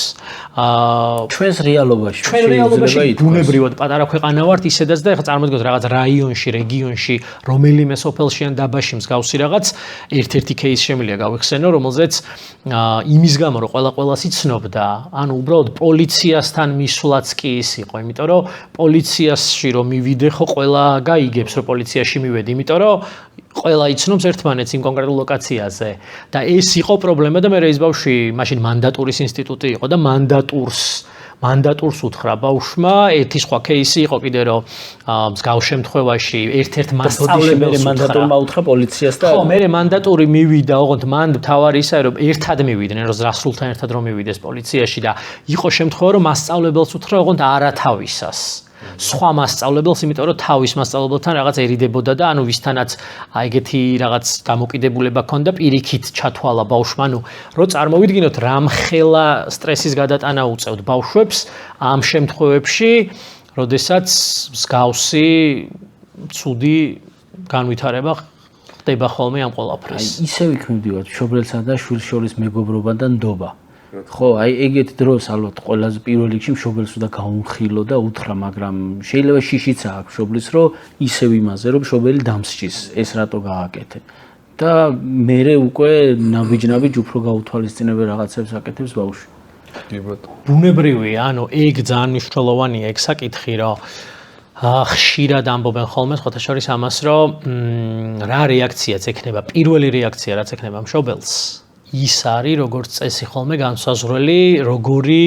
ჩვენს რეალობაში,
ჩვენ რეალობაში ბუნებრივად პატარა ქვეყანა ვართ, ისედაც და ეხლა წარმოგიდგენთ რაღაც რაიონში, რეგიონში, რომელიმე სოფელში ან დაბაში მსგავსი რაღაც ერთ-ერთი кейსი შემიძლია გავიხსენო, რომელზეც იმის გამო რომ ყველას იცნობდა, ანუ უბრალოდ პოლიციასთან მისვლაც კი ის იყო, იმიტომ რომ პოლიციაში რომ მივიდე, ხო ყველა გაიგებს რომ პოლიციაში მივედი, იმიტომ რომ ყველა იცნობს ერთმანეთს იმ კონკრეტულ ლოკაციაზე და ეს იყო პრობლემა და მე ეს ბავშვი მაშინ მანდატურის ინსტიტუტი იყო და მანდატურს მანდატურს უთხრა ბავშვმა, ერთი სხვა кейსი იყო კიდე რომ მსგავს შემთხვევაში ერთ-ერთ მასწავლებელს
მანდატურმა უთხრა პოლიციას და
ხო, მე მანდატური მივიდა, ოღონდ მან თავარი ისაა რომ ერთად მივიდნენ, რომ ზრასრულთან ერთად რომ მივიდეს პოლიციაში და იყო შემთხვევა რომ მასწავლებელს უთხრა, ოღონდ არავისას. სხვა მასწავლებელს, იმიტომ რომ თავის მასწავლებელთან რაღაც ერიდებოდა და ანუ ვისთანაც ეგეთი რაღაც დამოკიდებულება ჰქონდა, პირიქით ჩათვალა ბავშვმა, ანუ რო წარმოვიდგინოთ რამხელა სტრესის გადატანა უწევთ ბავშვებს ამ შემთხვევებში, როდესაც მსგავსი ცუდი განვითარება ხდება ხოლმე ამ ყველაფრის.
ისევ იქ მივდივართ მშობლსა და შვილს შორის მეგობრობა და ნდობა. ხო, აი ეგეთ დროს ალბათ ყველაზე პირველ რიგში მშობელს უნდა გაუნხილო და უთხრა, მაგრამ შეიძლება შიშიც აქვს მშობლის, რომ ისევ იმაზე, რომ მშობელი დამსჯის, ეს რატო გააკეთე. და მერე უკვე ნაბიჯ-ნაბიჯ უფრო გაუთვალისწინებელ რაღაცებს აკეთებს ბავშვი.
ბუნებრივია, ანუ ეგ ძალიან მნიშვნელოვანია ეგ საკითხი, რომ ხშირად ამბობენ ხოლმე სხვათა შორის ამას, რომ რა რეაქციაც ექნება, პირველი რეაქცია რაც ექნება მშობელს, ის არის როგორც წესი ხოლმე განსაზღვრელი, როგორი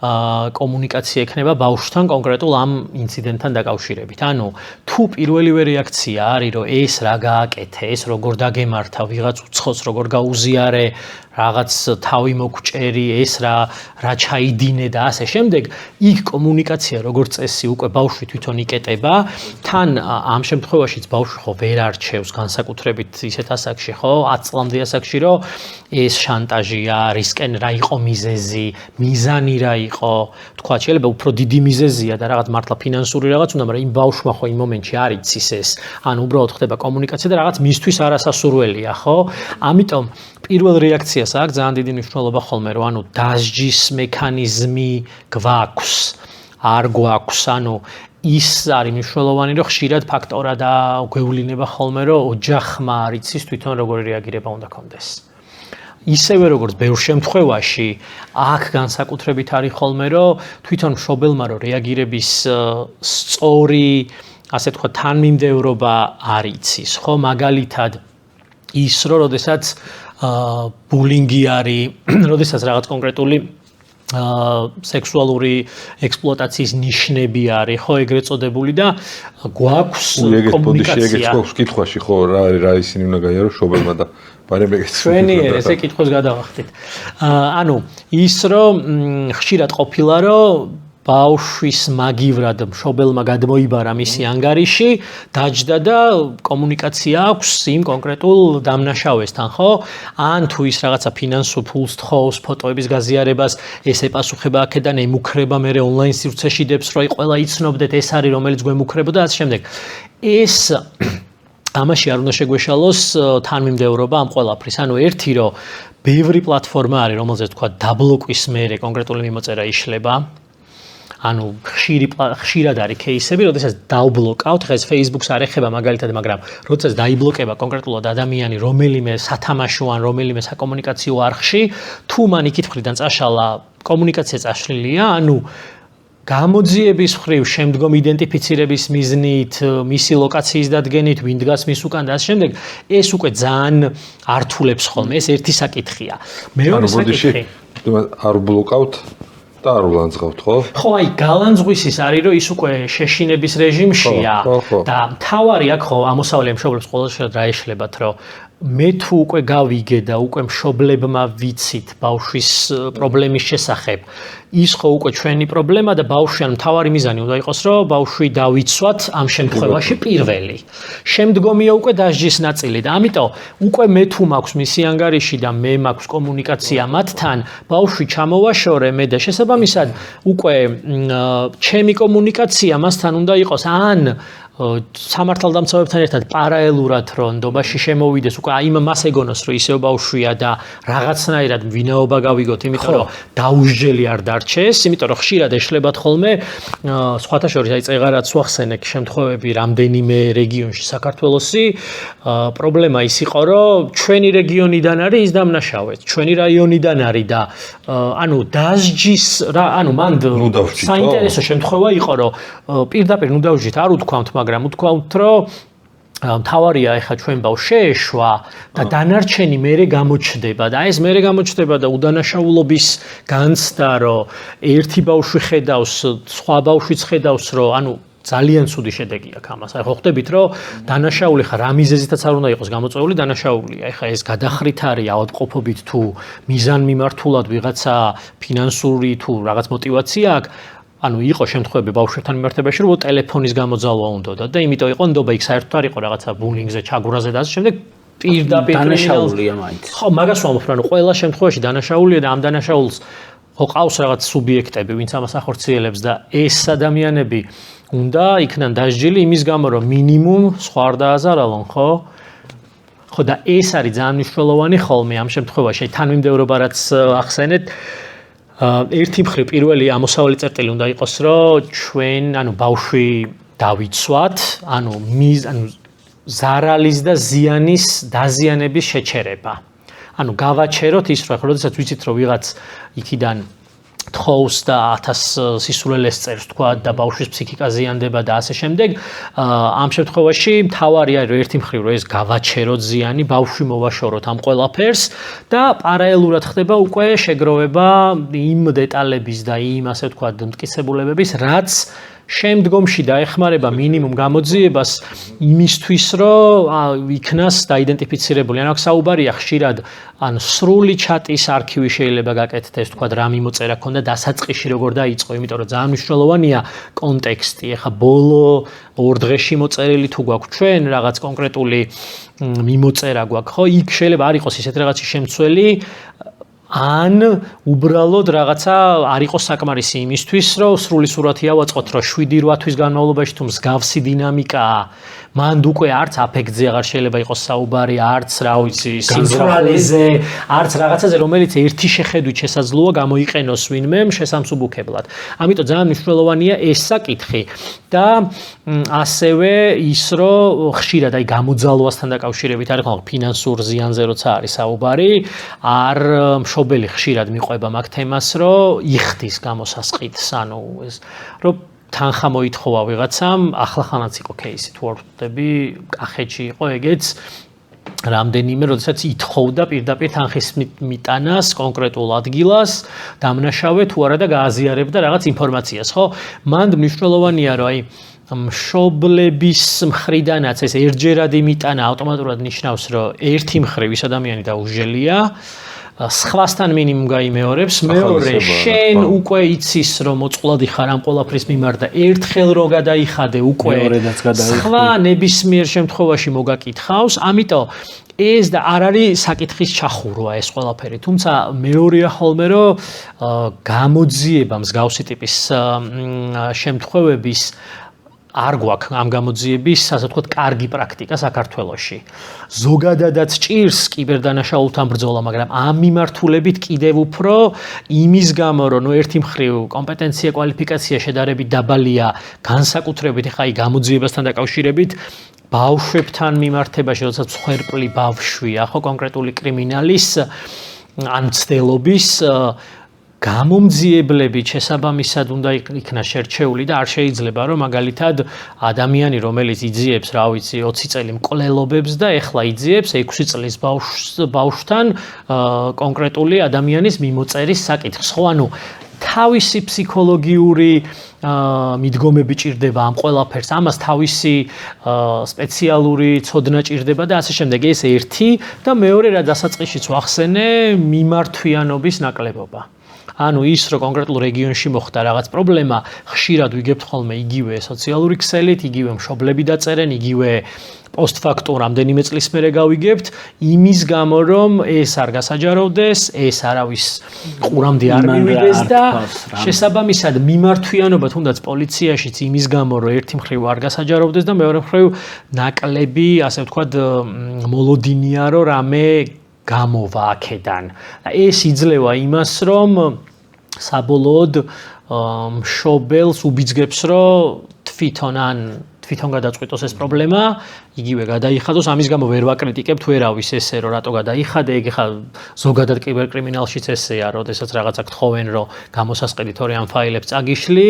კომუნიკაცია ექნება ბავშვთან კონკრეტულ ამ ინციდენტთან დაკავშირებით. ანუ თუ პირველივე რეაქცია არის, რომ ეს რა გააკეთე, ეს როგორ დაგემართა, ვიღაც უცხოს როგორ გაუზიარე, რაღაც თავი მოგჭერი, ეს რა ჩაიდინე და ასე შემდეგ, იქ კომუნიკაცია როგორც წესი უკვე ბავშვი თვითონ იკეტება, თან ამ შემთხვევაშიც ბავშვი ხო ვერ არჩევს განსაკუთრებით ისეთ ასაკში, ხო, 10 წლამდე ასაკში, რომ ეს შანტაჟია, რისკენ რა იყო მიზეზი, მიზანი რა იყო, თქვა შეიძლება უფრო დიდი მიზეზია და რაღაც მართლა ფინანსური რაღაც უნდა, მაგრამ იმ ბავშვმა ხო იმ მომენტში არ იცის ეს. ანუ უბრალოდ ხდება კომუნიკაცია და რაღაც მისთვის არასასურველია, ხო? ამიტომ პირველ რეაქციას აქვს ძალიან დიდი მნიშვნელობა ხოლმე, რომ ანუ დასჯის მექანიზმი გვაქვს, არ გვაქვს, ანუ ის არის მნიშვნელოვანი, რომ ხშირად ფაქტორად გვევლინება ხოლმე, რომ ოჯახმა არ იცის თვითონ როგორი რეაგირება უნდა ქონდეს. ისევე როგორც ბევრ შემთხვევაში აქ განსაკუთრებით არის ხოლმე, რომ თვითონ მშობელმა რო რეაგირების სწორი, ასე თქვა, თანმიმდევრობა არ იცის, ხო, მაგალითად ის რომ როდესაც ბულინგი არის, როდესაც რაღაც კონკრეტული სექსუალური ექსპლუატაციის ნიშნები არის, ხო, ეგრეთ წოდებული და გვაქვს კომუნიკაცია.
ეგეც კითხვაში ხო, რა ისინი უნდა გაიაროს მშობელმა და მაგრამ ეგეც
ჩვენი ესე კითხოს გადავახდით. ანუ ის რომ ხშირად ყოფილა რომ ბავშვის მაგივრად მშობელმა გადმოიბარა მისი ანგარიში, დაჯდა და კომუნიკაცია აქვს იმ კონკრეტულ დამნაშავესთან, ხო? ან თუ ის რაღაცა ფინანსურ ფულს თხოვს, ფოტოების გაზიარებას, ეს ეპასუხება აქედან ემუქრება, მე ონლაინ სივრცეში დებს, რომ ყველა იცნობდეთ, ეს არის რომელიც გვემუქრებოდა და ასე შემდეგ. ეს ამაში არ უნდა შეგვეშალოს თანმიმდევრობა ამ ყველაფრის. ანუ ერთი რომ ბევრი პლატფორმა არის, რომელზეც თქვა დაბლოკვის მერე კონკრეტული მიმოწერა იშლება. ანუ ხშირად არის кейსები, როდესაც დაუბლოკავთ, ხა ეს Facebook-ს არ ეხება მაგალითად, მაგრამ როდესაც დაიბლოკება კონკრეტულად ადამიანი რომელიმე სათამაშო ან რომელიმე საკომუნიკაციო არხში, თუ მან იქით მხრიდან წაშალა კომუნიკაცია წაშლილია, ანუ გამოძიების მხრივ შემდგომ იდენტიფიცირების მიზნით, მისი ლოკაციის დადგენით, ვინ დგას მის უკან და ასე შემდეგ, ეს უკვე ძალიან ართულებს ხოლმე, ეს ერთი საკითხია. მეორე საკითხი,
არ ბლოკავთ და არ ვლანძღავთ, ხო?
ხო, აი გალანძღვის ის არის, რომ ის უკვე შეშინების რეჟიმშია და მთავარი აქ ხო ამოსავლე მშობლებს ყოველთვის რა ეშლებათ, რომ მე თუ უკვე გავიგე და უკვე მშობლებმა ვიცით ბავშვის პრობლემის შესახებ, ის ხო უკვე ჩვენი პრობლემა და ბავშვი ან მთავარი მიზანი უნდა იყოს, რომ ბავშვი დავიცვათ ამ შემთხვევაში პირველი. შემდგომია უკვე დასჯის ნაწილი და ამიტომ უკვე მე თუ მაქვს მისი ანგარიში და მე მაქვს კომუნიკაცია მათთან, ბავშვი ჩამოვაშორე მე და შესაბამისად უკვე ჩემი კომუნიკაცია მასთან უნდა იყოს ან სამართალდამცავებთან ერთად პარალელურად რომ ნდობაში შემოვიდეს, უკვე აი მას ეგონოს რომ ისევ ბავშვია და რაღაცნაირად ვინაობა გავიგოთ, იმიტომ რომ დაუსჯელი არ დარჩეს, იმიტომ რომ ხშირად ეშლებათ ხოლმე სხვათა შორის აი წეღარაც ვახსენე შემთხვევები რამდენიმე რეგიონში საქართველოსი, პრობლემა ის იყო რომ ჩვენი რეგიონიდან არის ის დამნაშავე, ჩვენი რაიონიდან არის და ანუ დასჯის რა, ანუ მან საინტერესო შემთხვევა იყო რომ პირდაპირ ნუ დავსჯით არ უთქვამთ, მაგრამ უთქვამთ, რომ მთავარია ეხა ჩვენ ბავშვს შეეშვა და დანარჩენი მერე გამოჩდება და ეს მერე გამოჩდება და უდანაშაულობის განცდა რომ ერთი ბავშვი ხედავს, სხვა ბავშვიც ხედავს რომ ანუ ძალიან ცუდი შედეგი აქვს ამას. აი ხო ხვდებით რომ დანაშაული ხარ რა მიზეზითაც არ უნდა იყოს გამოწვეული დანაშაულია. ეხა ეს გადახრით არის ავადმყოფობით თუ მიზანმიმართულად ვიღაცა ფინანსური თუ რაღაც мотиваცია აქვს ანუ იყო შემთხვევები ბავშვებთან მიმართებაში რომ ტელეფონის გამოძალვა უნდოდა და იმიტომ იყო ნდობა იქ საერთოდ არ იყო რაღაცა ბულინგზე, ჩაგურაზე და ასე შემდეგ პირდაპირ
დანაშაულია მაინც.
ხო, მაგას ვამბობ, რომ ყველა შემთხვევაში დანაშაულია და ამ დანაშაულს ხო ყავს რაღაც სუბიექტები, ვინც ამას ახორციელებს და ეს ადამიანები უნდა იქნან დასჯილი იმის გამო, რომ მინიმუმ სხვა არ დააზარალონ, ხო? ხო და ეს არის ძალიან მნიშვნელოვანი ხოლმე ამ შემთხვევაში, თანმიმდევრობა რაც ახსენეთ ერთი მხრივ პირველი ამოსავალი წერტილი უნდა იყოს, რომ ჩვენ, ანუ ბავშვი დავიცვათ, ანუ ზარალის და ზიანის დაზიანების შეჩერება. ანუ გავაჩეროთ ის, რომ როდესაც ვიცით, რომ ვიღაც იქიდან თხოვს და 1000 სისულელეს წერს თქვა და ბავშვის ფსიქიკა ზიანდება და ასე შემდეგ, ამ შემთხვევაში მთავარია რომ ერთი მხრივ რომ ეს გავაჩეროთ ზიანი, ბავშვი მოვაშოროთ ამ ყველაფერს და პარალელურად ხდება უკვე შეგროვება იმ დეტალების და იმ ასე ვთქვათ მტკიცებულებების, რაც შემდგომში დაეხმარება მინიმუმ გამოძიებას იმისთვის, რომ იქნას დაიდენტიფიცირებული. ანუ აქ საუბარია ხშირად ან სრული ჩატის არქივი შეიძლება გაკეთდეს, თქვა რა მიმოწერა ქონდა დასაწყისში როგორ დაიწყო, იმიტომ რომ ძალიან მნიშვნელოვანია კონტექსტი. ეხა ბოლო 2 დღეში მოწერილი თუ გვაქვს ჩვენ რაღაც კონკრეტული მიმოწერა გვაქვს, ხო? იქ შეიძლება არ იყოს ისეთ რაღაცის შემცველი ან უბრალოდ რაღაცა არ იყოს საკმარისი იმისთვის, რომ სრული სურათი ავაწყოთ, რომ 7-8 თვის განმავლობაში თუ მსგავსი დინამიკაა, მანდ უკვე არც აფექტზე აღარ შეიძლება იყოს საუბარი, არც რა ვიცი, სიმცრალეზე, არც რაღაცაზე, რომელიც ერთი შეხედვით შესაძლოა გამოიყენოს ვინმემ შესამსუბუქებლად. ამიტომ ძალიან მნიშვნელოვანია ეს საკითხი და ასევე ის, რომ ხშირად აი გამოძალვასთან დაკავშირებით არის ხოლმე ფინანსურ ზიანზე როცა არის საუბარი, არ მშობელი ხშირად მიყვება მაგ თემას, რომ იხდის გამოსასყიდს, ანუ ეს რომ თანხა მოითხოვა ვიღაცამ, ახლახანაც იყო кейსი თუ არ ვხვდები, კახეთში იყო ეგეც რამდენიმე, როდესაც ითხოვდა პირდაპირ თანხის მიტანას კონკრეტულ ადგილას, დამნაშავე თუ არა და გააზიარებდა რაღაც ინფორმაციას, ხო? მანდ მნიშვნელოვანია, რომ აი მშობლების მხრიდანაც ეს ერთჯერადი მიტანა ავტომატურად ნიშნავს, რომ ერთი მხრივ ის ადამიანი დაუსჯელია, სხვასთან მინიმუმ გაიმეორებს, მეორე შენ უკვე იცის რომ მოწყვლადი ხარ ამ ყველაფრის მიმართ და ერთხელ რო გადაიხადე უკვე სხვა ნებისმიერ შემთხვევაში მოგაკითხავს, ამიტომ ეს და არ არის საკითხის ჩახურვა ეს ყველაფერი, თუმცა მეორეა ხოლმე რომ გამოძიება მსგავსი ტიპის შემთხვევების არ გვაქვს ამ გამოძიების, ასე ვთქვათ, კარგი პრაქტიკა საქართველოში. ზოგადადაც ჭირს კიბერდანაშაულთან ბრძოლა, მაგრამ ამ მიმართულებით კიდევ უფრო იმის გამო, რომ ერთი მხრივ კომპეტენცია, კვალიფიკაცია შედარებით დაბალია, განსაკუთრებით ხა აი გამოძიებასთან დაკავშირებით, ბავშვებთან მიმართებაში, როდესაც მსხვერპლი ბავშვია, ხო, კონკრეტული კრიმინალის ან მცდელობის გამომძიებლები შესაბამისად უნდა იქნას შერჩეული და არ შეიძლება რომ მაგალითად ადამიანი რომელიც იძიებს რა ვიცი 20 წელი მკვლელობებს და ეხლა იძიებს 6 წლის ბავშვთან კონკრეტული ადამიანის მიმოწერის საკითხს ხო ანუ თავისი ფსიქოლოგიური მიდგომები ჭირდება ამ ყველაფერს ამას თავისი სპეციალური ცოდნა ჭირდება და ასე შემდეგ ეს ერთი და მეორე რა დასაწყისშიც ვახსენე მიმართვიანობის ნაკლებობა ანუ ის რომ კონკრეტულ რეგიონში მოხდა რაღაც პრობლემა, ხშირად ვიგებთ ხოლმე იგივე სოციალური ქსელით, იგივე მშობლები დაწერენ, იგივე პოსტფაქტუმ რამდენიმე წლის მერე გავიგებთ, იმის გამო რომ ეს არ გასაჯაროვდეს, ეს არავის ყურამდე არ მივიდეს და შესაბამისად მიმართვიანობა თუნდაც პოლიციაშიც იმის გამო რომ ერთი მხრივ არ გასაჯაროვდეს და მეორე მხრივ ნაკლები, ასე ვთქვათ, მოლოდინია რომ რამე გამოვა აქედან. ეს იძლევა იმას რომ საბოლოოდ მშობელს უბიძგებს რომ თვითონ გადაწყვიტოს ეს პრობლემა, იგივე გადაიხადოს, ამის გამო ვერ ვაკრიტიკებთ ვერავის ესე რომ რატო გადაიხადე, ეგ ხა ზოგადად კიბერკრიმინალშიც ესეა, როდესაც რაღაცა გთხოვენ რომ გამოსასყიდით ორი ამ ფაილებს წაგიშლი,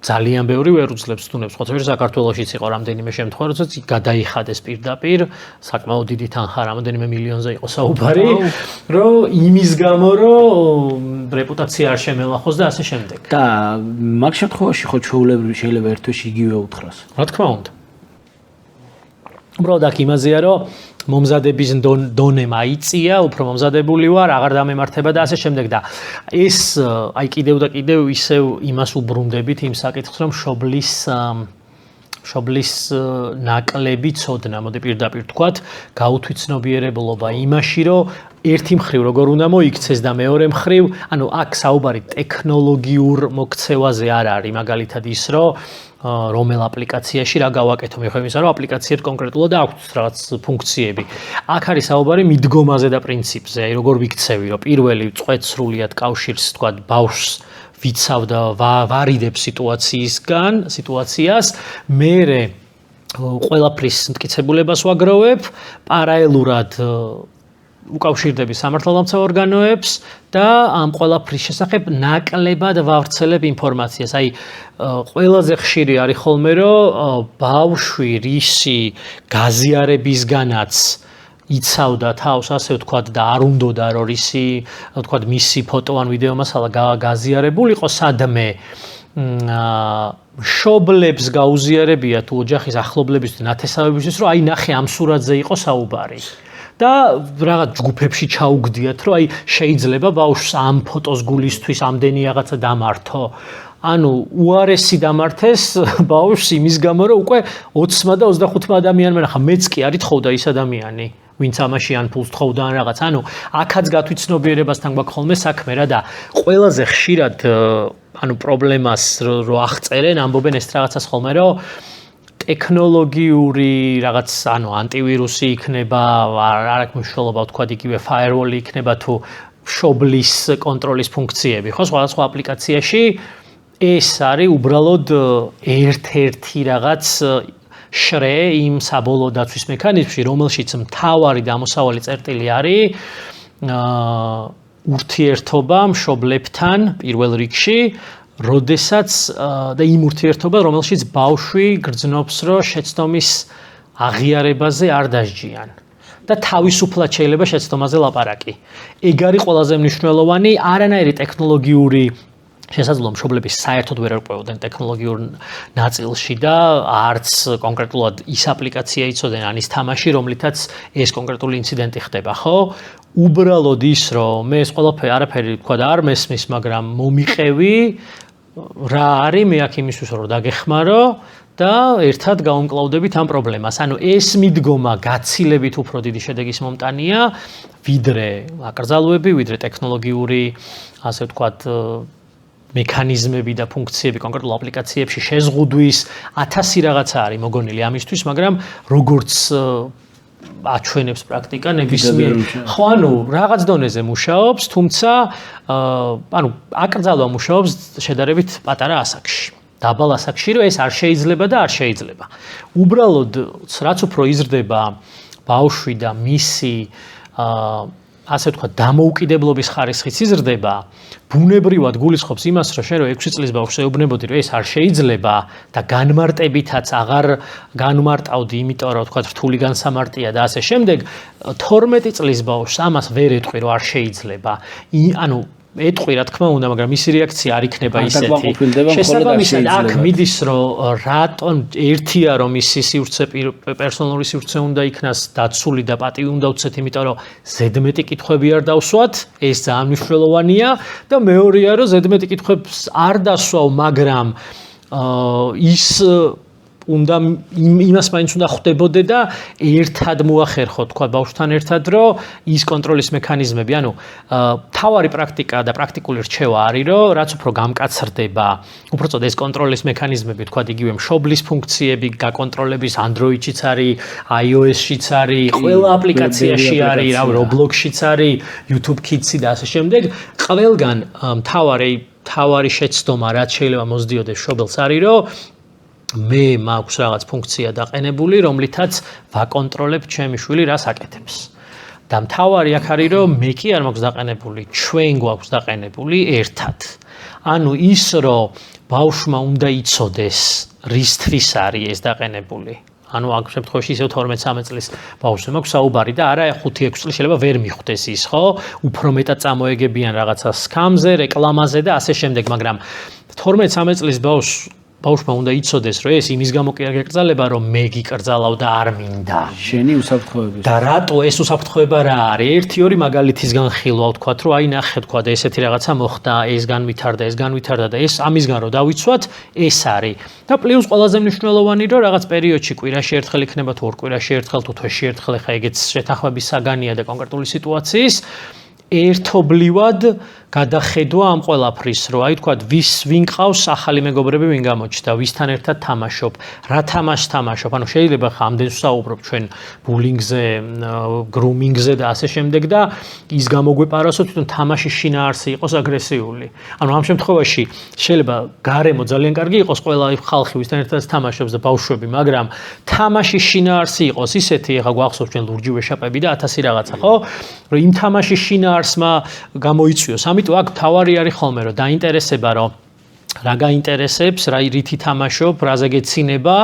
ძალიან ბევრი ვერ უძლებს თუნებს. ხოთები საქართველოშიც იყო რამდენიმე შემთხვევა, როდესაც გადაიხადეს პირდაპირ, საკმაოდ დიდი თანხა, რამდენიმე მილიონზე იყო საუბარი, რომ იმის გამო, რომ რეპუტაცია არ შემელახოს და ასე შემდეგ.
და მაგ შემთხვევაში ხო ჩვეულებრივ შეიძლება ერთ თვეში იგივე უთხრას.
რა თქმა უნდა. უბრალოდ აქ იმაზეა, რომ მომზადების დონე მაიწია, უფრო მომზადებული ვარ, აღარ დამემართება და ასე შემდეგ და ეს აი კიდევ და კიდევ ისევ იმას უბრუნდებით იმ საკითხს, რომ შობლის ნაკლები ცოდნა, მოდი პირდაპირ თქვათ, გაუთვითცნობიერებლობა იმაში, რომ ერთი მხრივ როგორ უნდა მოიქცეს და მეორე მხრივ, ანუ აქ საუბარი ტექნოლოგიურ მოქცევაზე არ არის, მაგალითად ის, რომ რომელ აპლიკაციაში რა გავაკეთო, მიხედავთ იმისა, რომ აპლიკაციებს კონკრეტულად აქვს რაღაც ფუნქციები. აქ არის საუბარი მიდგომაზე და პრინციპზე, აი როგორ ვიქცევი, რომ პირველი წვეთ სრულიად კავშირს, თქვა, ბავშვს ვიცავ და ვარიდებ სიტუაციას, მერე ყველაფრის მტკიცებულებას ვაგროვებ, პარალელურად უკავშირდები სამართალდამცავ ორგანოებს და ამ ყველაფრის შესახებ ნაკლებად ვავრცელებ ინფორმაციას. აი ყველაზე ხშირი არის ხოლმე, რომ ბავშვი რისი გაზიარებისგანაც იცავდა თავს, ასე ვთქვათ, და არ უნდოდა რომ რისი, ვთქვათ, მისი ფოტო ან ვიდეო მასალა გაზიარებულიყო სადმე მშობლებს გაუზიარებია თუ ოჯახის ახლობლებისთვის, ნათესავებისთვის, რომ აი ნახე ამ სურათზე იყო საუბარი. და რაღაც ჯგუფებში ჩაუგდიათ, რომ აი შეიძლება ბავშვს ამ ფოტოს გულისთვის ამდენი რაღაცა დამართო. ანუ უარესი დამართეს ბავშვს იმის გამო, რომ უკვე 20-მა და 25-მა ადამიანმა ნახა, მეც კი არ ითხოვდა ის ადამიანი, ვინც ამაში ან ფულს თხოვდა ან რაღაც. ანუ აქაც გათვითცნობიერებასთან გვაქვს ხოლმე საქმე რა და ყველაზე ხშირად ანუ პრობლემას რო აღწერენ, ამბობენ ეს რაღაცას ხოლმე, რომ ტექნოლოგიური რაღაც ანუ ანტივირუსი იქნება, არ აქვს მნიშვნელობა თქვა იგივე firewall იქნება თუ მშობლის კონტროლის ფუნქციები, ხო, სხვადასხვა აპლიკაციაში ეს არის უბრალოდ ერთ-ერთი რაღაც შრე იმ საბოლოო დაცვის მექანიზმში, რომელშიც მთავარი დამოსავალი წერტილი არის ურთიერთობა მშობლებთან პირველ რიგში, როდესაც და იმ ურთიერთობა, რომელშიც ბავშვი გრძნობს, რომ შეცდომის აღიარებაზე არ დასჯიან და თავისუფლად შეიძლება შეცდომაზე ლაპარაკი. ეგ არის ყველაზე მნიშვნელოვანი, არანაირი ტექნოლოგიური შესაძლოა მშობლების საერთოდ ვერ ერკვევდნენ ტექნოლოგიურ ნაწილში და არც კონკრეტულად ის აპლიკაცია იცოდნენ, ან ის თამაში, რომლითაც ეს კონკრეტული ინციდენტი ხდება, ხო? უბრალოდ ის, რომ მე ეს ყველაფერი არაფერი თქვა და არ მესმის, მაგრამ მომიყევი რა არის, მე აქ იმისთვის რომ დაგეხმარო და ერთად გავუმკლავდებით ამ პრობლემას. ანუ ეს მიდგომა გაცილებით უფრო დიდი შედეგის მომტანია, ვიდრე აკრძალვები, ვიდრე ტექნოლოგიური, ასე ვთქვათ, მექანიზმები და ფუნქციები კონკრეტულ აპლიკაციებში შეზღუდვის 1000 რაღაცა არის მოგონილი ამისთვის, მაგრამ როგორც აჩვენებს პრაქტიკა ნებისმიერ ხო ანუ რაღაც დონეზე მუშაობს, თუმცა ანუ აკრძალვა მუშაობს შედარებით პატარა ასაკში. დაბალ ასაკში, რომ ეს არ შეიძლება და არ შეიძლება. უბრალოდ რაც უფრო იზრდება ბავშვი და მისი ასე ვთქვათ, დამოუკიდებლობის ხარისხიც იზრდება, ბუნებრივად გულისხმობს იმას, რომ შენ რო 6 წლის ბავშვს ეუბნებოდი, რომ ეს არ შეიძლება და განმარტებითაც აღარ განმარტავდი, იმიტომ რომ ვთქვათ, რთული განსამარტია და ასე შემდეგ, 12 წლის ბავშვს ამას ვერ ეტყვი, რომ არ შეიძლება. ანუ ეტყვი რა თქმა უნდა, მაგრამ მისი რეაქცია არ იქნება ისეთი. შესაბამისად აქ მიდის, რომ რატომ ერთია რომ ისი სივრცე პერსონალური სივრცე უნდა იქნას დაცული და პატივი უნდა უცეთ, იმიტომ რომ ზედმეტი კითხვები არ დავსვათ, ეს ძალიან მნიშვნელოვანია და მეორეა რომ ზედმეტი კითხვებს არ დასვავ, მაგრამ ის უნდა იმას მაინც უნდა ხვდებოდე და ერთად მოახერხო თქვა ბავშვთან ერთად, რომ ის კონტროლის მექანიზმები, ანუ თავარი პრაქტიკა და პრაქტიკული რჩევა არის, რომ რაც უფრო გამკაცრდება, უბრალოდ ეს კონტროლის მექანიზმები, თქვა იგივე მშობლის ფუნქციები, გაკონტროლების Android-შიც არის, iOS-შიც არის, ყველა აპლიკაციაში არის, Roblox-შიც არის, YouTube Kids-ი და ასე შემდეგ, ყველგან თავარი შეცდომა, რაც შეიძლება მოსდიოდეს მშობელს არის, რომ მე მაქვს რაღაც ფუნქცია დაყენებული, რომლითაც ვაკონტროლებ ჩემი შვილი რას აკეთებს. და მთავარი აქ არის, რომ მე კი არ მაქვს დაყენებული, ჩვენ გვაქვს დაყენებული ერთად. ანუ ის რომ ბავშვმა უნდა იცოდეს რისთვის არის ეს დაყენებული. ანუ ამ შემთხვევაში ისევ 12-13 წლის ბავშვზე მაქვს საუბარი და არა 5-6 წლის შეიძლება ვერ მიხვდეს ის, ხო? უფრო მეტად წამოეგებიან რაღაცა სკამზე, რეკლამაზე და ასე შემდეგ, მაგრამ 12-13 წლის ბავშვმა უნდა იცოდეს, რომ ეს იმის გამო კი არ გეკრძალება, რომ მე გიკრძალავ და არ მინდა.
შენი უსაფრთხოების.
და რატო ეს უსაფრთხოება რა არის? 1-2 მაგალითისგან ხილვა ვთქვათ, რომ აი ნახე თქვა და ესეთი რაღაცა მოხდა, ეს განვითარდა და ეს ამისგან რომ დავიცვათ, ეს არის. და პლუს ყველაზე მნიშვნელოვანი რომ რაღაც პერიოდში კვირაში ერთხელ იქნება თუ 2 კვირაში ერთხელ თუ თვეში ერთხელ ხა ეგეც შეთანხმების საგანია და კონკრეტული სიტუაციის ერთობლივად გადახედვა ამ ყველაფრის, რომ აი თქვა ვინ ყავს ახალი მეგობრები, ვინ გამოჩნდა, ვისთან ერთად თამაშობ, რა თამაშს თამაშობ, ანუ შეიძლება ხა ამდენს ვსაუბრობ ჩვენ ბულინგზე, გრუმინგზე და ასე შემდეგ და ის გამოგვეპარასო თვითონ თამაშის შინაარსი იყოს აგრესიული. ანუ ამ შემთხვევაში შეიძლება გარემო ძალიან კარგი იყოს ყველა ხალხი ვისთან ერთად თამაშობს და ბავშვები, მაგრამ თამაშის შინაარსი იყოს ისეთი, ეხა გვახსოვს ჩვენ ლურჯი ვეშაპები და 1000 რაღაცა, ხო? რომ იმ თამაშის შინაარსმა გამოიწვიოს. ამიტომ აქ თავარი არის ხოლმე რომ დაინტერესება რომ რა გაინტერესებს, რა რითი თამაშობ, რაზე გეცინება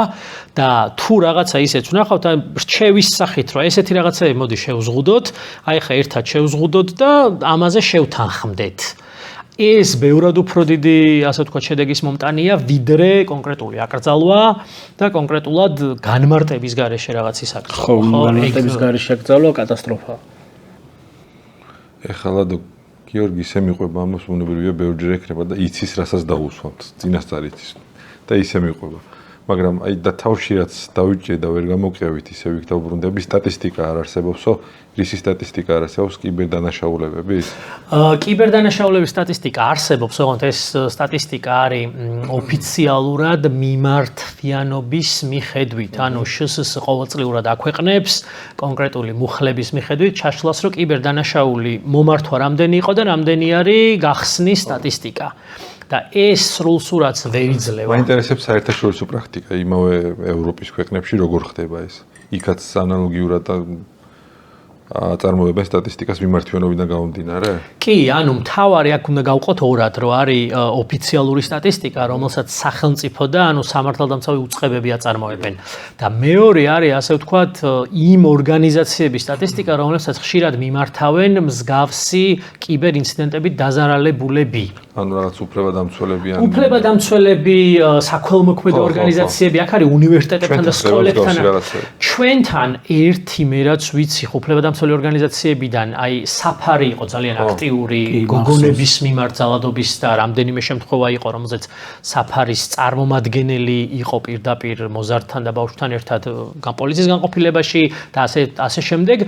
და თუ რაღაცა ისეც ვნახავთ რჩევის სახით რომ ესეთი რაღაცები მოდი შევზღუდოთ, აი ხა ერთად შევზღუდოთ და ამაზე შევთანხმდეთ. ეს ბევრად უფრო დიდი, ასე ვთქვათ, შედეგის მომტანია, ვიდრე კონკრეტული აკრძალვა და კონკრეტულად განმარტების გარეშე რაღაცის აკრძალვა.
ხო, განმარტების გარეშე აკრძალვა კატასტროფაა.
ეხლა გიორგი ისე მიყვება ამას უნებრივია ბევრჯერ ეკრება და იცის რასაც დაუსვამთ წინასწარ იცის და ისე მიყვება მაგრამ აი და თავში რაც დავიჭრე და ვერ გამოკევით ისე ვიქ დაუბრუნდები სტატისტიკა არ არსებობსო რისი სტატისტიკა არ არსებობს კიბერდანაშაულებების
კიბერდანაშაულების სტატისტიკა არსებობს ოღონდ ეს სტატისტიკა არის ოფიციალურად მიმართვიანობის მიხედვით ანუ შსს ყოველწლიურად აქვეყნებს კონკრეტული მუხლების მიხედვით ჩაშლას რომ კიბერდანაშაული მომართვა რამდენი იყო და რამდენი არის გახსნის სტატისტიკა და ეს სრულ სურათს ვერ იძლევა.
მაინტერესებს საერთაშორისო პრაქტიკა იმავე ევროპის ქვეყნებში როგორ ხდება ეს. იქაც ანალოგიურად წარმოებენ სტატისტიკას მიმართვიანობიდან გამომდინარე?
კი, ანუ მთავარი აქ უნდა გავყოთ ორად, რომ არის ოფიციალური სტატისტიკა, რომელსაც სახელმწიფო და ანუ სამართალდამცავი უწყებები აწარმოებენ. და მეორე არის, ასე ვთქვათ, იმ ორგანიზაციების სტატისტიკა, რომლებსაც ხშირად მიმართავენ მსგავსი კიბერინციდენტებით დაზარალებულები.
ანუ რაღაც უფლებადამცველები ან
უფლებადამცველები, საქველმოქმედო ორგანიზაციები, აქ არის უნივერსიტეტებთან და სკოლებთან. ჩვენთან ერთი მე რაც ვიცი, უფლებადამცველი ორგანიზაციებიდან, აი საფარი იყო ძალიან აქტიური, გოგონების მიმართ ძალადობის და რამდენიმე შემთხვევა იყო, რომელზეც საფარის წარმომადგენელი იყო პირდაპირ მოზარდთან და ბავშვთან ერთად პოლიციის განყოფილებაში და ასე შემდეგ,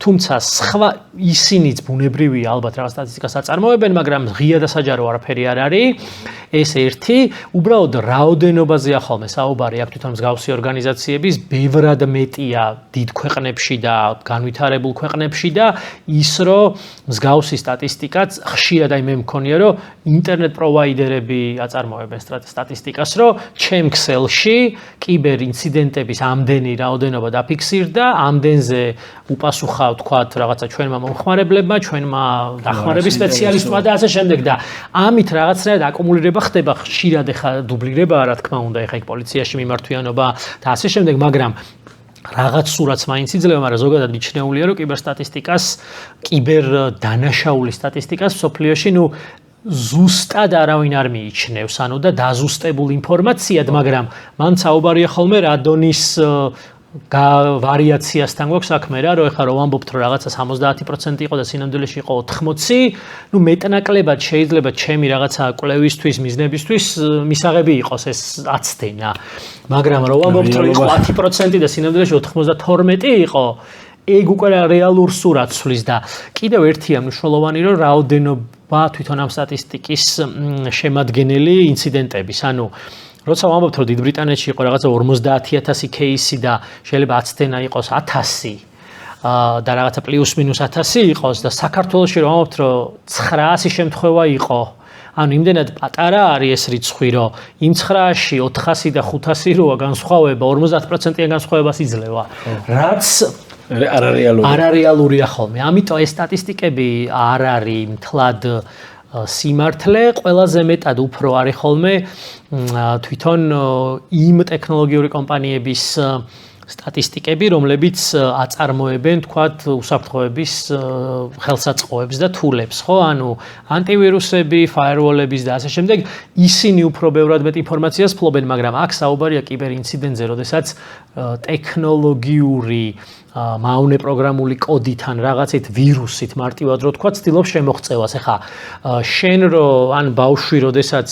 თუმცა სხვა ისინიც ბუნებრივია ალბათ რაღაც სტატისტიკას აწარმოებენ, მაგრამ ღია და საჯარო არაფერი არ არის. ეს ერთი, უბრალოდ რაოდენობაზეა ხოლმე საუბარი აქ თვითონ მსგავსი ორგანიზაციების, ბევრად მეტია დიდ ქვეყნებში და განვითარებულ ქვეყნებში და ის რომ მსგავსი სტატისტიკაც ხშირად აი მე მქონია რომ ინტერნეტ პროვაიდერები აწარმოებენ სტატისტიკას რომ ჩემ ქსელში კიბერ ინციდენტების ამდენი რაოდენობა დაფიქსირდა, ამდენზე უპასუხა ვთქვათ რაღაცა ჩვენმა მომხმარებლებმა, ჩვენმა დახმარების სპეციალისტმა და ასე შემდეგ და ამით რაღაცნაირად აკუმულირება ხდება ხშირად ეხა დუბლირებაა რა თქმა უნდა ეხა იქ პოლიციაში მიმართვიანობა და ასე შემდეგ, მაგრამ რაღაც სურათს მაინც იძლევა, მაგრამ ზოგადად მიჩნეულია, რომ კიბერსტატისტიკას, კიბერდანაშაულის სტატისტიკას სოფლიოში, ზუსტად არავინ არ მიიჩნევს, ანუ და დაზუსტებულ ინფორმაციად, მაგრამ მან საუბარია ხოლმე რადონის ვარიაციასთან გვაქვს საქმე რა, რომ ეხლა რომ ვამბობთ რომ რაღაცა 70% იყო და სინამდვილეში იყო 80, მეტნაკლებად შეიძლება ჩემი რაღაცა კვლევისთვის, მიზნებისთვის მისაღები იყოს ეს აცდენა. მაგრამ რომ ვამბობთ რომ იყო 10% და სინამდვილეში 92 იყო, ეგ უკვე რეალურ სურათს ცვლის და კიდევ ერთია მნიშვნელოვანი რომ რაოდენობა თვითონ ამ სტატისტიკის შემადგენელი ინციდენტების, ანუ როცა ვამბობთ რომ დიდ ბრიტანეთში იყო რაღაცა 50,000 кейსი და შეიძლება აცდენა იყოს 1000 და რაღაცა პლუს მინუს 1000 იყოს და საქართველოში რომ ვამბობთ რომ 900 შემთხვევა იყო. ანუ იმდენად პატარა არის ეს რიცხვი, რომ იმ 900-ში 400 და 500 როა განსხვავება 50%-იან განსხვავებას იძლევა. რაც
არარეალურია
ხოლმე. ამიტომ ეს სტატისტიკები არ არის მთლად სიმართლე, ყველაზე მეტად უფრო არის ხოლმე თვითონ იმ ტექნოლოგიური კომპანიების სტატისტიკები, რომლებიც აწარმოებენ, თქვათ, უსაფრთხოების ხელსაწყოებს და თულებს, ხო? ანუ ანტივირუსები, firewall-ების და ასე შემდეგ, ისინი უფრო ბევრად მეტ ინფორმაციას ფლობენ, მაგრამ აქ საუბარია კიბერინციდენტზე, როდესაც ტექნოლოგიური მავნე პროგრამული კოდით ან რაღაცით ვირუსით მარტივად რო თქვა, ცდილობს შემოღწევას. ეხლა შენ რო ან ბავშვი, როდესაც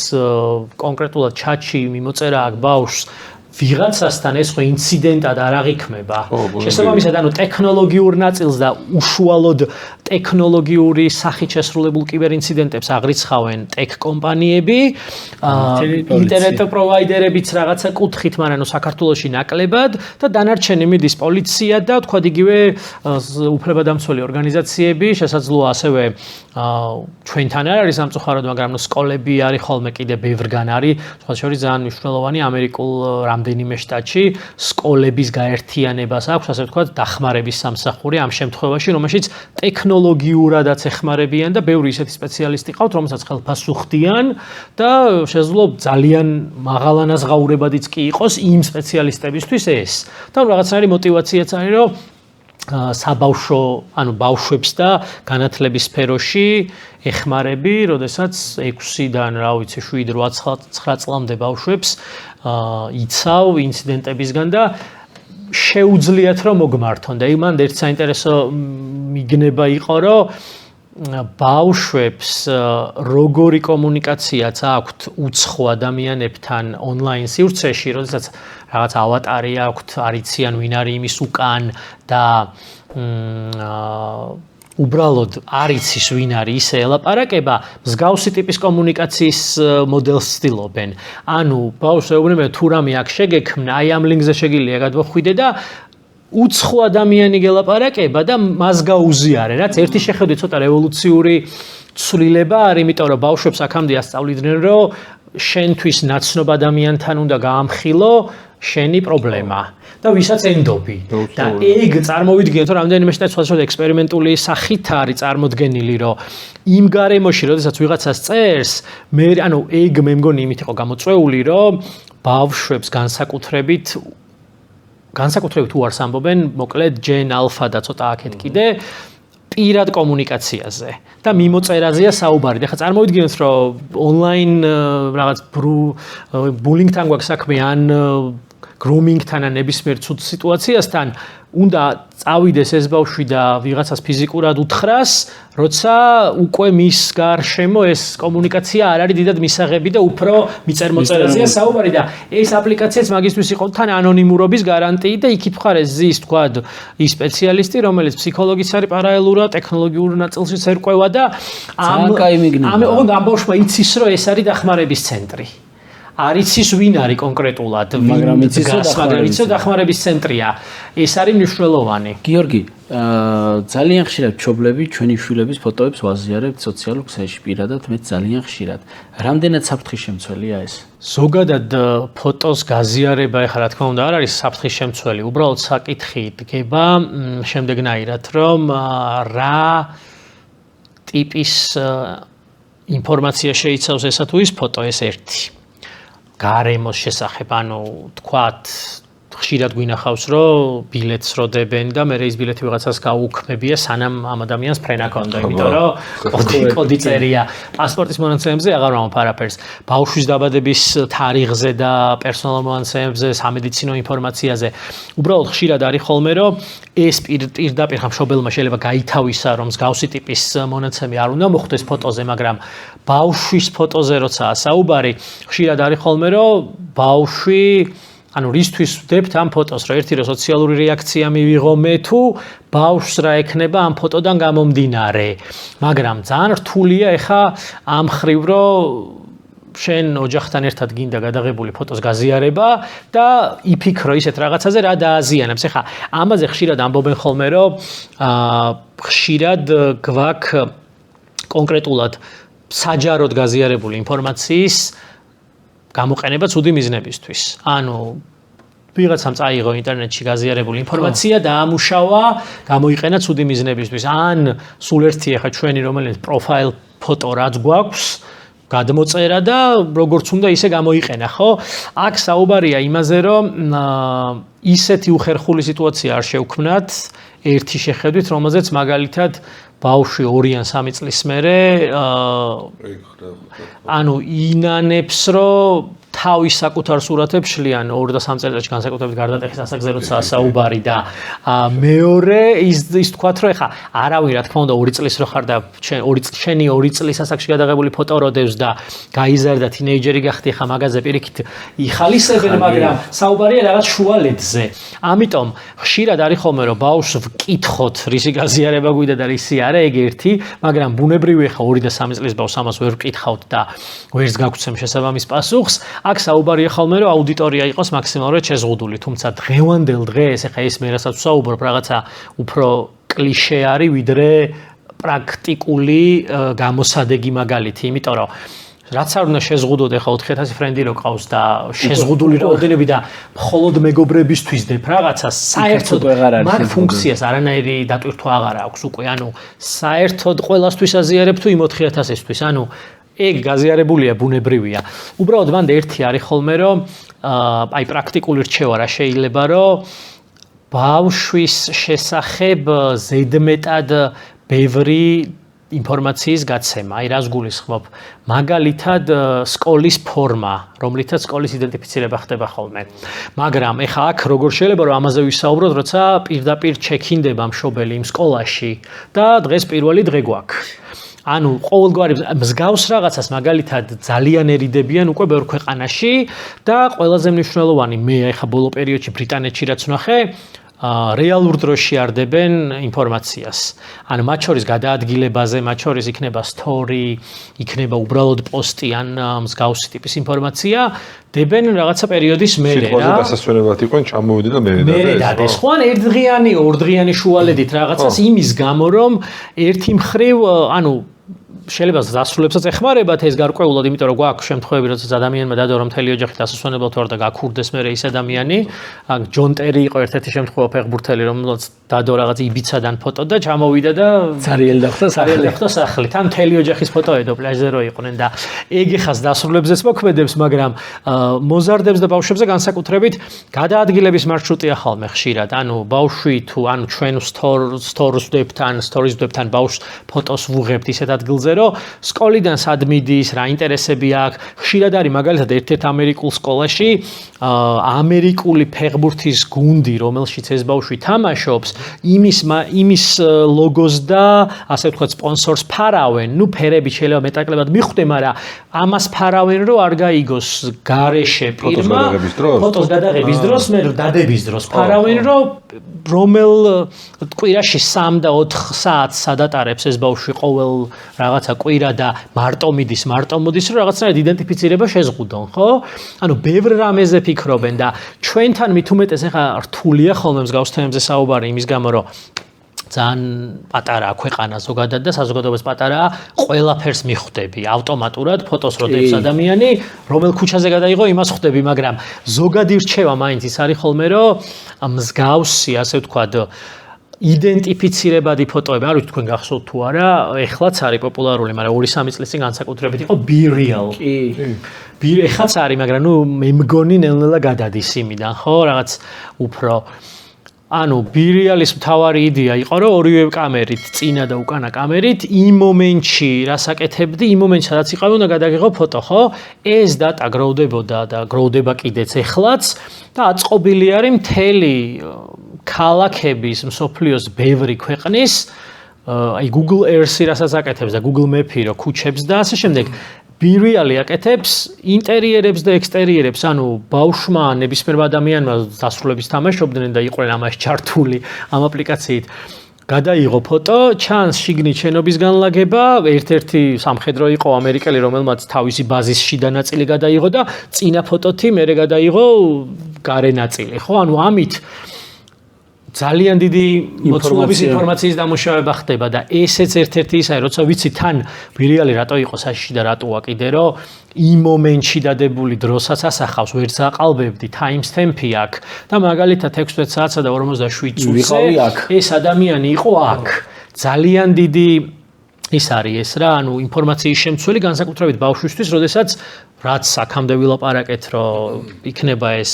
კონკრეტულად ჩატში მიმოწერა აქ ბავშვს ვიღაცასთან ეს ხო ინციდენტად არ აღიქმება. შესაბამისად, ანუ ტექნოლოგიურ ნაწილს და უშუალოდ ტექნოლოგიური სახით შესრულებულ კიბერინციდენტებს აღრიცხავენ ტექ კომპანიები, ინტერნეტ პროვაიდერებიც რაღაცა კუთხით, მაგრამ საქართველოში ნაკლებად და დანარჩენი მიდის პოლიცია და თქვა იგივე უფლებადამცველი ორგანიზაციები, შესაძლოა ასევე ჩვენთან არ არის სამწუხაროდ, მაგრამ სკოლები არის ხოლმე კიდე ბევრგან არის, სხვა შორის ძალიან მნიშვნელოვანი ამერიკულ რამდენიმე შტატში სკოლების გაერთიანებას აქვს, ასე ვთქვათ, დახმარების სამსახური ამ შემთხვევაში, რომელშიც ტექნოლოგიურადაც ეხმარებიან და ბევრი ისეთი სპეციალისტი ყავთ, რომელსაც ხელფასუხდიან და შესაძლოა ძალიან მაღალანაზღაურებადიც კი იყოს იმ სპეციალისტებისთვის ეს. და რაღაცნაირი мотиваციაც არის, რომ საბავშვო, ანუ ბავშვებს და განათლების სფეროში ეხმარები, როდესაც 6-დან, რა ვიცი, 7, 8, 9 წლამდე ბავშვებს იცავ ინციდენტებისგან და შეუძლიათ რომ მოგმართონ. და იმან ერთ საინტერესო მიგნება იყო, რომ ბავშვებს როგორი კომუნიკაციაც აქვთ უცხო ადამიანებთან ონლაინ სივრცეში, როდესაც რაღაც ავატარი აქვთ, არიციან ვინ არის იმის უკან და უბრალოდ არიცის ვინ არის ისე ელაპარაკება, მსგავსი ტიპის კომუნიკაციის მოდელს ცდილობენ. ანუ ბავშვს ეუბნებიან თუ რამე აქ შეგექმნა, აი ამ ლინკზე შეგიძლია გადმოხვიდე და უცხო ადამიანი გელაპარაკება და მას გაუზიარე, რაც ერთი შეხედვით ცოტა რევოლუციური ცვლილება არის, იმიტომ რომ ბავშვებს აქამდე ასწავლიდნენ, რომ შენთვის ნაცნობ ადამიანთან უნდა გაამხილო შენი პრობლემა და ვისაც ენდობი. და ეგ წარმოვიდგინოთ, რომ რამდენიმე სხვადასხვა ექსპერიმენტული სახით არის წარმოდგენილი, რომ იმ გარემოში, როდესაც ვიღაცას წერს, ანუ ეგ მე მგონი იმით იყო გამოწვეული, რომ ბავშვებს განსაკუთრებით უარს ამბობენ, მოკლედ ჯენ ალფა და ცოტა აქეთ კიდე პირად კომუნიკაციაზე და მიმოწერაზეა საუბარი. და ხა წარმოვიდგინოთ, რომ ონლაინ რაღაც ბულინგთან გვაქვს საქმე ან გრომინგთან ან ნებისმიერ ცუდ სიტუაციასთან, უნდა წავიდეს ეს ბავშვი და ვიღაცას ფიზიკურად უთხრას, როცა უკვე მის გარშემო ეს კომუნიკაცია არ არის დიდად მისაღები და უფრო მიწერ-მოწერაზეა საუბარი და ეს აპლიკაციაც მაგისთვის იყო თან ანონიმურობის გარანტიით და იქით მხარეს ზის, თქვა, ის სპეციალისტი, რომელიც ფსიქოლოგიც არის პარალელურად, ტექნოლოგიურ ნაწილშიც ერკვევა და ამ ბავშვმა იცის, რომ ეს არის დახმარების ცენტრი. არიცის ვინ არის კონკრეტულად, მაგრამ იცის დახმარების ცენტრია. ეს არის მნიშვნელოვანი.
გიორგი, ძალიან ხშირად მშობლები ჩვენი შვილების ფოტოებს ვაზიარებთ სოციალურ ქსელში, პირადად მე ძალიან ხშირად. რამდენად საფრთხის შემცველია ეს?
ზოგადად ფოტოს გაზიარება, ეხლა რა თქმა უნდა არ არის საფრთხის შემცველი, უბრალოდ საკითხი დგება შემდეგნაირად, რომ რა ტიპის ინფორმაცია შეიცავს ესა თუ ის ფოტო, ეს ერთი. გარემოს შესახებ, ანუ თქვათ, ხშირად გვინახავს, რომ ბილეთს როდებენ და მე ის ბილეთი ვიღაცას გაუქმებია, სანამ ამ ადამიანს ფრენა ქონდა, იმიტომ რომ კოდი წერია. პასპორტის მონაცემებზე აღარ ვამბობ არაფერს. ბავშვის დაბადების თარიღზე და პერსონალურ მონაცემებზე, სამედიცინო ინფორმაციაზე. უბრალოდ ხშირად არის ხოლმე, რომ ეს პირდაპირ მშობელმა შეიძლება გაითავისა, რომ მსგავსი ტიპის მონაცემი არ უნდა მოხვდეს ფოტოზე, მაგრამ ბავშვის ფოტოზე როცა საუბარი, ხშირად არის ხოლმე, რომ ბავშვი ანუ რისთვის ვდებთ ამ ფოტოს, რომ ერთი რომ სოციალური რეაქცია მივიღო მე თუ ბავშვს რა ექნება ამ ფოტოდან გამომდინარე. მაგრამ ძალიან რთულია ეხა ამ ხრივ, რომ შენ ოჯახთან ერთად გინდა გადაღებული ფოტოს გაზიარება და იფიქრო ისეთ რაღაცაზე რა დააზიანებს. ეხა ამაზე ხშირად ამბობენ ხოლმე, რომ ხშირად გვაქვს კონკრეტულად საჯაროდ გაზიარებული ინფორმაციის გამოყენება ცუდი მიზნებისთვის. ანუ ვიღაცამ წაიღო ინტერნეტში გაზიარებული ინფორმაცია და ამუშავა, გამოიყენა ცუდი მიზნებისთვის. ან სულ ერთი ახლა ჩვენი რომელიც პროფაილ ფოტო რაც გვაქვს გადმოწერა და როგორც უნდა ისე გამოიყენა, ხო? აქ საუბარია იმაზე, რომ ისეთი უხერხული სიტუაცია არ შევქმნათ ერთი შეხედვით, რომელზეც მაგალითად ბავშვი 2 ან 3 წლის მერე ანუ ინანებს, რომ თავის საკუთარ სურათებს შლიან 2 და 3 წელიწადში განსაკუთრებით გარდატეხის ასაკზეროცა საუბარი და მეორე ის თქვათ, რომ ეხა არავინ რა თქმა უნდა 2 წლის რო ხარ და შენი 2 წლის ასაკში გადაღებული ფოტო როდევს და გაიზარდა თინეიჯერი გახდი, ეხა მაგაზე პირიქით იხალისებენ, მაგრამ საუბარია რაღაც შუალედზე. ამიტომ ხშირად არის ხოლმე რომ ბავშვს ვკითხოთ რისი გაზიარება გვიდა და რისი არა, ეგ ერთი, მაგრამ ბუნებრივი ეხა 2 და 3 წლის ბავშვს ამას ვერ ვკითხავთ და ვერც გაგვცემ შესაბამის პასუხს. აქ საუბარია ხოლმე რომ აუდიტორია იყოს მაქსიმალურად შეზღუდული, თუმცა დღევანდელ დღეს ეხა ეს მე რასაც ვსაუბრობ რაღაცა უფრო კლიშე არის ვიდრე პრაქტიკული გამოსადეგი მაგალითი, იმიტომ რომ რაც არ უნდა შეზღუდოთ ეხა 4000 ფრენდი რო ყავს და შეზღუდული რაოდენები და მხოლოდ მეგობრებისთვის დებ რაღაცა საერთოდ მაგ ფუნქციას არანაირი დატვირთვა აღარ აქვს უკვე, ანუ საერთოდ ყველასთვის აზიარებ თუ იმ 4000-ისთვის, ანუ ეგ გაზიარებულია ბუნებრივია. უბრალოდ მანდ ერთი არის ხოლმე რომ აი პრაქტიკული რჩევა რა შეიძლება რომ ბავშვის შესახებ ზედმეტად ბევრი ინფორმაციის გაცემა. აი რას გულისხმობ? მაგალითად სკოლის ფორმა, რომლითაც სკოლის იდენტიფიცირება ხდება ხოლმე. მაგრამ ეხა აქ როგორ შეიძლება რომ ამაზე ვისაუბროთ, როცა პირდაპირ ჩექინდება მშობელი იმ სკოლაში და დღეს პირველი დღე გვაქვს. ანუ ყოველგვარი მსგავს რაღაცას მაგალითად ძალიან ერიდებიან უკვე ბევრ ქვეყანაში და ყველაზე მნიშვნელოვანი მე ახლა ბოლო პერიოდში ბრიტანეთში რაც ვნახე რეალურ დროში არდებენ ინფორმაციას. ანუ მათ შორის გადაადგილებაზე, მათ შორის იქნება story, იქნება უბრალოდ პოსტი ან მსგავსი ტიპის ინფორმაცია, დებენ რაღაცა პერიოდის მერე რა.
სიტყვაზე დასასვენებლად იყვნენ ჩამოვიდნენ და
მერე დადეს. ხო ან ერთდღიანი, ორდღიანი შუალედით რაღაცას იმის გამო რომ ერთი მხრივ ანუ შეიძლება დასრულებსაც ეხმარებათ ეს გარკვეულად, იმიტომ რომ გვაქვს შემთხვევები, როდესაც ადამიანმა დადო რომ მთელი ოჯახი დასასვენებლად ვარ და გაქურდეს მერე ის ადამიანი. ჯონ ტერი იყო ერთ-ერთი შემთხვევა ფეხბურთელი, რომელსაც დადო რაღაც იბიცადან ფოტო და ჩამოვიდა და
ცარიელი დახვდა
სახლით. ან მთელი ოჯახის ფოტოედო პლაჟზე რო იყვნენ და ეგ ეხას დასრულებზეც მოქმედებს, მაგრამ მოზარდებს და ბავშვებზე განსაკუთრებით გადაადგილების მარშრუტია ხოლმე ხშირად. ანუ ბავშვი თუ ანუ ჩვენ stories ვდებთ ან ბავშვს ფოტოს ვუღებთ ისეთ ადგილზე რომ სკოლიდან სად მიდის, რა ინტერესები აქვს. ხშირად არის მაგალითად ერთ-ერთ ამერიკულ სკოლაში ამერიკული ფეხბურთის გუნდი, რომელშიც ეს ბავშვი თამაშობს, იმის ლოგოს და ასე ვთქვათ სპონსორს ფარავენ. ნუ ფერები შეიძლება მეტაკლებად მიხვდე, მაგრამ ამას ფარავენ რომ არ გაიგოს გარეშე პირმა ფოტოს გადაღების დროს, მე დადების დროს ფარავენ რომ რომელ კვირაში 3 და 4 საათს სადატარებს ეს ბავშვი ყოველ რაღაცა კვირა და მარტო მიდის, რომ რაღაცნაირად იდენტიფიცირება შეზღუდონ, ხო? ანუ ბევრ რამეზე ფიქრობენ და ჩვენთან მით უმეტეს ახლა რთულია ხოლმე მსგავს თემებზე საუბარი იმის გამო, რომ ძალიან პატარაა ქვეყანა ზოგადად და საზოგადოებას პატარაა, ყველაფერს მიხვდები ავტომატურად, ფოტოს როდებს ადამიანი, რომელ ქუჩაზე გადაიღო, იმას ხვდები, მაგრამ ზოგადი რჩევა მაინც ის არის ხოლმე, რომ მსგავსი, ასე ვთქვათ, იდენტიფიცირებადი ფოტოები, არ ვიცი თქვენ გახსოვთ თუ არა, ეხლაც არის პოპულარული, მაგრამ 2-3 წლის წინ განსაკუთრებით იყო Be Real. კი. ეხლაც არის, მაგრამ ნუ მე მგონი ნელ-ნელა გადადის იმიდან, ხო, რაღაც უფრო ანუ Be Real-ის მთავარი იდეა იყო, რომ ორივე კამერით, წინა და უკანა კამერით, იმ მომენტში რას აკეთებდი, იმ მომენტში სადაც იყავი, უნდა გადაგიღო ფოტო, ხო? ეს დატა გროვდებოდა და გროვდება კიდეც ეხლაც და აწყობილი არის მთელი ქალაქების მსოფლიოს ბევრი ქვეყნის აი Google Earth-ი რასაც აკეთებს და Google Map-ი რო ქუჩებს და ასე შემდეგ. Be Real-ი აკეთებს ინტერიერებს და ექსტერიერებს, ანუ ბავშვმა ნებისმიერ ადამიანმა დასრულების თამაშობდნენ და იყვნენ ამაში ჩართული ამ აპლიკაციით. გადაიღო ფოტო, ჩანს შიგნით შენობის განლაგება, ერთ-ერთი სამხედრო იყო ამერიკელი, რომელმაც თავისი ბაზის შიდა ნაწილი გადაიღო და წინა ფოტოთი მერე გადაიღო გარე ნაწილი, ხო? ანუ ამით ძალიან დიდი მოცულობის ინფორმაციის დამუშავება ხდება და ესეც ერთ-ერთი ისაა, როცა ვიცი თან Be Real-ი რატო იყო საშიში და რატოა კიდე, რომ იმ მომენტში დადებული დროსაც ასახავს, ვერც აყალბებდი, timestamp-ი აქვს და მაგალითად 16 საათსა და 47 წუთზე ეს ადამიანი იყო აქ. ძალიან დიდი ის არის ეს რა, ანუ ინფორმაციის შემცველი განსაკუთრებით ბავშვისთვის, როდესაც რაც აქამდე ვილაპარაკეთ, რომ იქნება ეს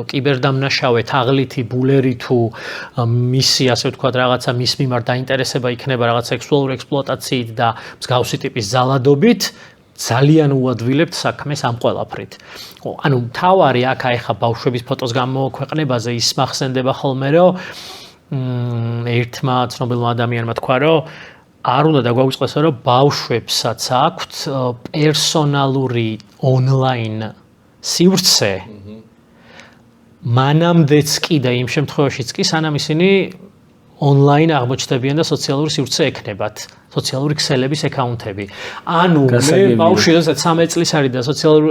კიბერდამნაშავე, თაღლითი, ბულერი თუ მისი, ასე ვთქვათ, რაღაცა მის მიმართ დაინტერესება იქნება რაღაც სექსუალური ექსპლუატაციით და მსგავსი ტიპის ზალადობით, ძალიან უადვილებთ საქმეს ამ ყველაფრით. ანუ თავარი აქ ახლა ბავშვების ფოტოს გამოქვეყნებაზე ის მახსენდება ხოლმე, რომ ერთმა ცნობილმა ადამიანმა თქვა, რომ არ უნდა დაგვაუწყდეს, რომ ბავშვებსაც აქვთ პერსონალური ონლაინ სივრცე, მანამდეც კი და იმ შემთხვევაშიც კი, სანამ ისინი ონლაინ აღმოჩნდებიან და სოციალური სივრცე ექნებათ, სოციალური ქსელების აკაუნტები. ანუ მე ბავშვი, როდესაც 13 წლის არის და სოციალურ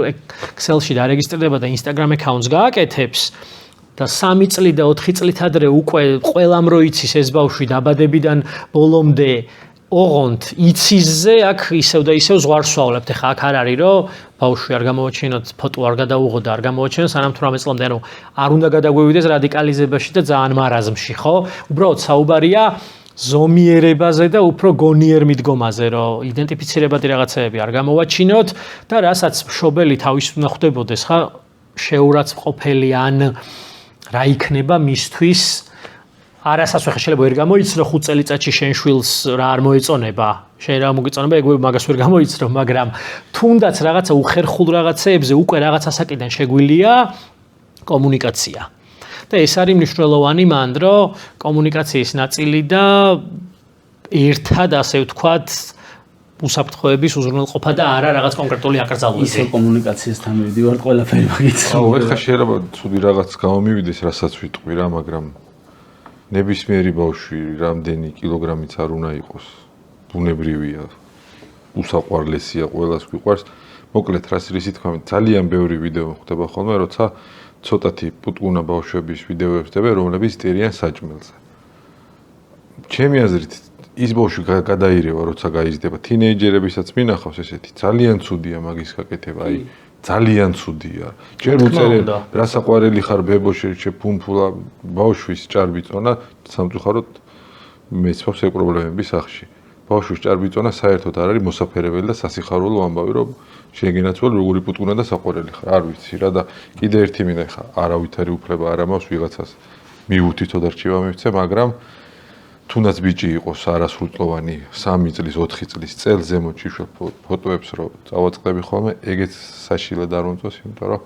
ქსელში დარეგისტრირდება და Instagram აკაუნტს გააკეთებს და 3 წლი და 4 წლით ადრე უკვე ყველამ რო იცის ეს ბავშვი დაბადებიდან ბოლომდე ოღონდ იცისზე აქ ისევ და ისევ ზღვარს ვავლებთ. ეხლა აქ არ არის რომ ბავშვი არ გამოვაჩინოთ, ფოტო არ გადაუღო და არ გამოვაჩინოთ სანამ 18 წლამდე, ანუ არ უნდა გადაგვევიდეს რადიკალიზებაში და ძალიან მარაზმში, ხო? უბრალოდ საუბარია ზომიერებაზე და უფრო გონიერ მიდგომაზე, რომ იდენტიფიცირებადი რაღაცეები არ გამოვაჩინოთ და რასაც მშობელი თავის უნდა ხვდებოდეს, ხა შეურაცხმყოფელი ან რა იქნება მისთვის არასასვე შეიძლება ვერ გამოიცნო 5 წელიწადში შენ შვილს რა არ მოეწონება, შენ რა მოგეწონება, ეგ მაგას ვერ გამოიცნო, მაგრამ თუნდაც რაღაცა უხერხულ რაღაცეებზე უკვე რაღაც ასაკიდან შეგვილია კომუნიკაცია. და ეს არის მნიშვნელოვანი მან, რომ კომუნიკაციის ნაწილი და ერთად ასე ვთქვათ უსაფრთხოების უზრუნველყოფა და არა რაღაც კონკრეტული აკრძალვები.
ისე კომუნიკაციასთან მივიდივარ ყველაფერი მაგით.
ეხლა შეიძლება ცუდი რაღაც გამომივიდეს, რასაც ვიტყვი რა, მაგრამ ნებისმიერი ბავშვი რამდენი კილოგრამიც არ უნდა იყოს, ბუნებრივია, უსაყვარლესია, ყველას გვიყვარს. მოკლედ რას თქმა, ძალიან ბევრი ვიდეო ხდება ხოლმე, როცა ცოტათი პუტკუნა ბავშვების ვიდეოებს ხდება, რომლებიც წერიან საჭმელზე. ჩემი აზრით ის ბავშვი გადაირევა, როცა გაიზრდება, თინეიჯერებისაც მინახავს ესეთი, ძალიან ცუდია მაგის გაკეთება, აი ძალიან ცუდია. ჯერ უწერენ რა საყვარელი ხარ ბებოში, შეფუმფულა ბავშვის ჭარბი წონა, სამწუხაროდ მეცავს ეგ პრობლემები სახში. ბავშვის ჭარბი წონა საერთოდ არ არის მოსაფერებელი და სასიხარულო ამბავი, რომ შეგენაცვალ როგორი პუტკუნა და საყვარელი ხარ. არ ვიცი რა და კიდე ერთი მინდა ხა არავითარი უფლება არ ამავს ვიღაცას მიუთითო და რჩევა მივცე, მაგრამ თუნდაც ბიჭი იყოს არასრულწლოვანი 3 წლის 4 წლის წელ ზემოთ შიშველ ფოტოებს რო წავაწყდები ხოლმე, ეგეც საშილად არ უნდას, იმიტომ რომ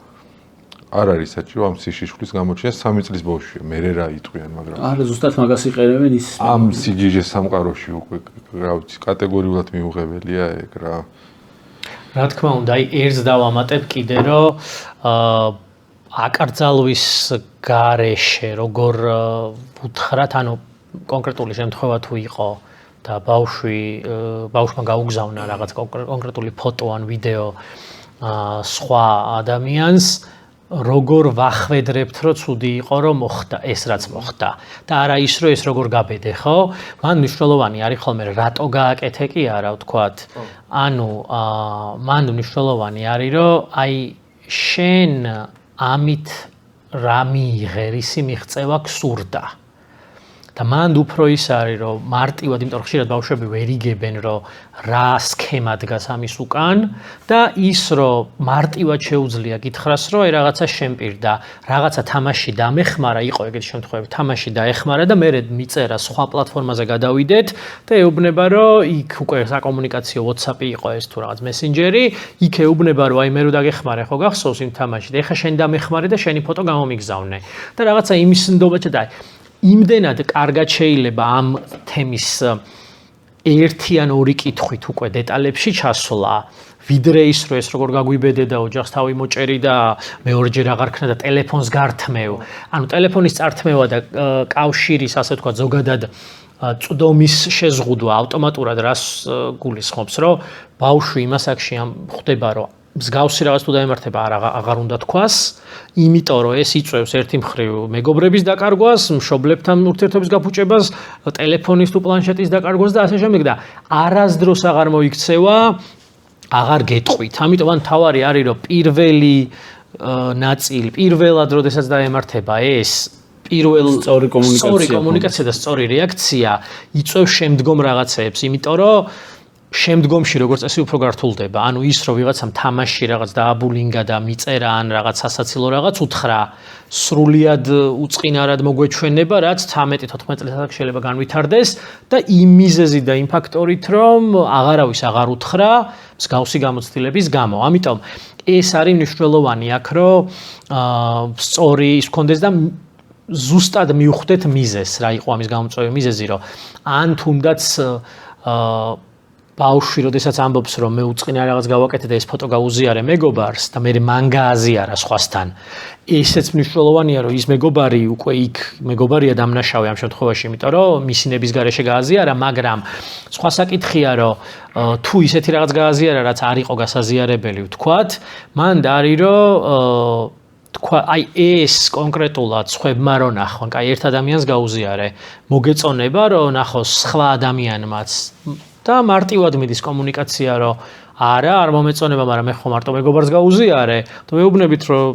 არ არის საჭირო ამ სიშიშვლის გამოჩენა 3 წლის ბავშვია, მე რა იტყვიან, მაგრამ
არა ზუსტად მაგას იყერებენ ის
ამ სიჯიჟეს სამყაროში უკვე რა ვიცი, კატეგორიულად მიუღებელია ეგ რა.
რა თქმა უნდა, აი ერთს დავამატებ კიდე, რომ აკრძალვის გარეშე როგორ უთხრათ, ანუ კონკრეტული შემთხვევა თუ იყო და ბავშვმა გაუგზავნა რაღაც კონკრეტული ფოტო ან ვიდეო სხვა ადამიანს, როგორ ვახვედრებთ, რომ ცუდი იყო, რომ მოხდა ეს რაც მოხდა და არა ის რომ ეს როგორ გაბედე, ხო? მან მნიშვნელოვანი არის ხოლმე რატო გააკეთე კი არა, ვთქვათ. ანუ მან მნიშვნელოვანი არის, რომ აი შენ ამით რა მიიღე, რისი მიღწევა გსურდა. და მანდ უფრო ის არის, რომ მარტივად, იმიტომ რომ ხშირად ბავშვები ვერ იგებენ, რომ რა სქემა დგას ამის უკან და ის, რომ მარტივად შეუძლია გითხრას, რომ აი რაღაცა შემპირდა, რაღაცა თამაში დამეხმარა, იყო ეგეთი შემთხვევები, თამაში დაეხმარა და მე მიწერა სხვა პლატფორმაზე გადავიდეთ და ეუბნება, რომ იქ უკვე საკომუნიკაციო WhatsApp-ი იყო ეს თუ რაღაც მესენჯერი, იქ ეუბნება, რომ აი მე რო დაგეხმარე, ხო გახსოვს იმ თამაში და ეხა შენ დამეხმარე და შენი ფოტო გამომიგზავნე და რაღაცა იმის ნდობაჭა და იმდენად კარგად შეიძლება ამ თემის ერთი ან ორი კითხვით უკვე დეტალებში ჩასვლა, ვიდრე ის რომ ეს როგორ გაგვიბედე და ოჯახს თავი მოჭერი და მეორეჯერ აღარ ქნა და ტელეფონს გართმევ. ანუ ტელეფონის წართმევა და კავშირის, ასე ვთქვათ, ზოგადად წვდომის შეზღუდვა ავტომატურად რას გულისხმობს, რომ ბავშვი იმას აქში ხვდება, რომ მსგავსი რაღაც თუ დაემართება აღარ უნდა თქვას, იმიტომ რომ ეს იწვევს ერთი მხრივ მეგობრების დაკარგვას, მშობლებთან ურთიერთობის გაფუჭებას, ტელეფონის თუ პლანშეტის დაკარგვას და ასე შემდეგ და არასდროს აღარ მოიქცევა, აღარ გეტყვით. ამიტომ ან თავარი არის რომ პირველი ნაწილი, პირველად როდესაც დაემართება ეს სწორი კომუნიკაცია და სწორი რეაქცია იწვევს შემდგომ რაღაცეებს, იმიტომ რომ შემდგომში როგორც წესი უფრო გართულდება. ანუ ის რომ ვიღაცამ თამაში რაღაც დააბულინგა და მიწერა ან რაღაც სასაცილო რაღაც უთხრა, სრულიად უწყინარად მოგვეჩვენება, რაც 13-14 წელიწადს შეიძლება განვითარდეს და იმ მიზეზით და იმ ფაქტორით, რომ აღარავის აღარ უთხრა მსგავსი გამოცდილების გამო. ამიტომ ეს არის მნიშვნელოვანი აქ, რომ სწორი ის გქონდეს და ზუსტად მივხვდეთ მიზეზს, რა იყო ამის გამოწვევის მიზეზი, რომ ან თუნდაც ბავშვი, როდესაც ამბობს, რომ მე უწყინა რაღაც გავაკეთე და ეს ფოტო გაუზიარე მეგობარს და მე მან გააზიარა სხვასთან. ესეც მნიშვნელოვანია, რომ ის მეგობარი უკვე იქ მეგობარია დამნაშავე ამ შემთხვევაში, იმიტომ რომ მისი ნების გარეშე გააზიარა, მაგრამ სხვა საკითხია, რომ თუ ისეთი რაღაც გააზიარა, რაც არ იყო გასაზიარებელი, ვთქვათ, მან და არის, რომ თქვა, აი ეს კონკრეტულად სხვებმა რო ნახონ, აი ერთ ადამიანს გაუზიარე, მოგეწონება, რომ ნახოს სხვა ადამიანმაც და მარტივად მიდის კომუნიკაცია, რომ არა, არ მომეწონება, მაგრამ მე ხო მარტო მეგობარს გაუზიარე, და ვეუბნებით, რომ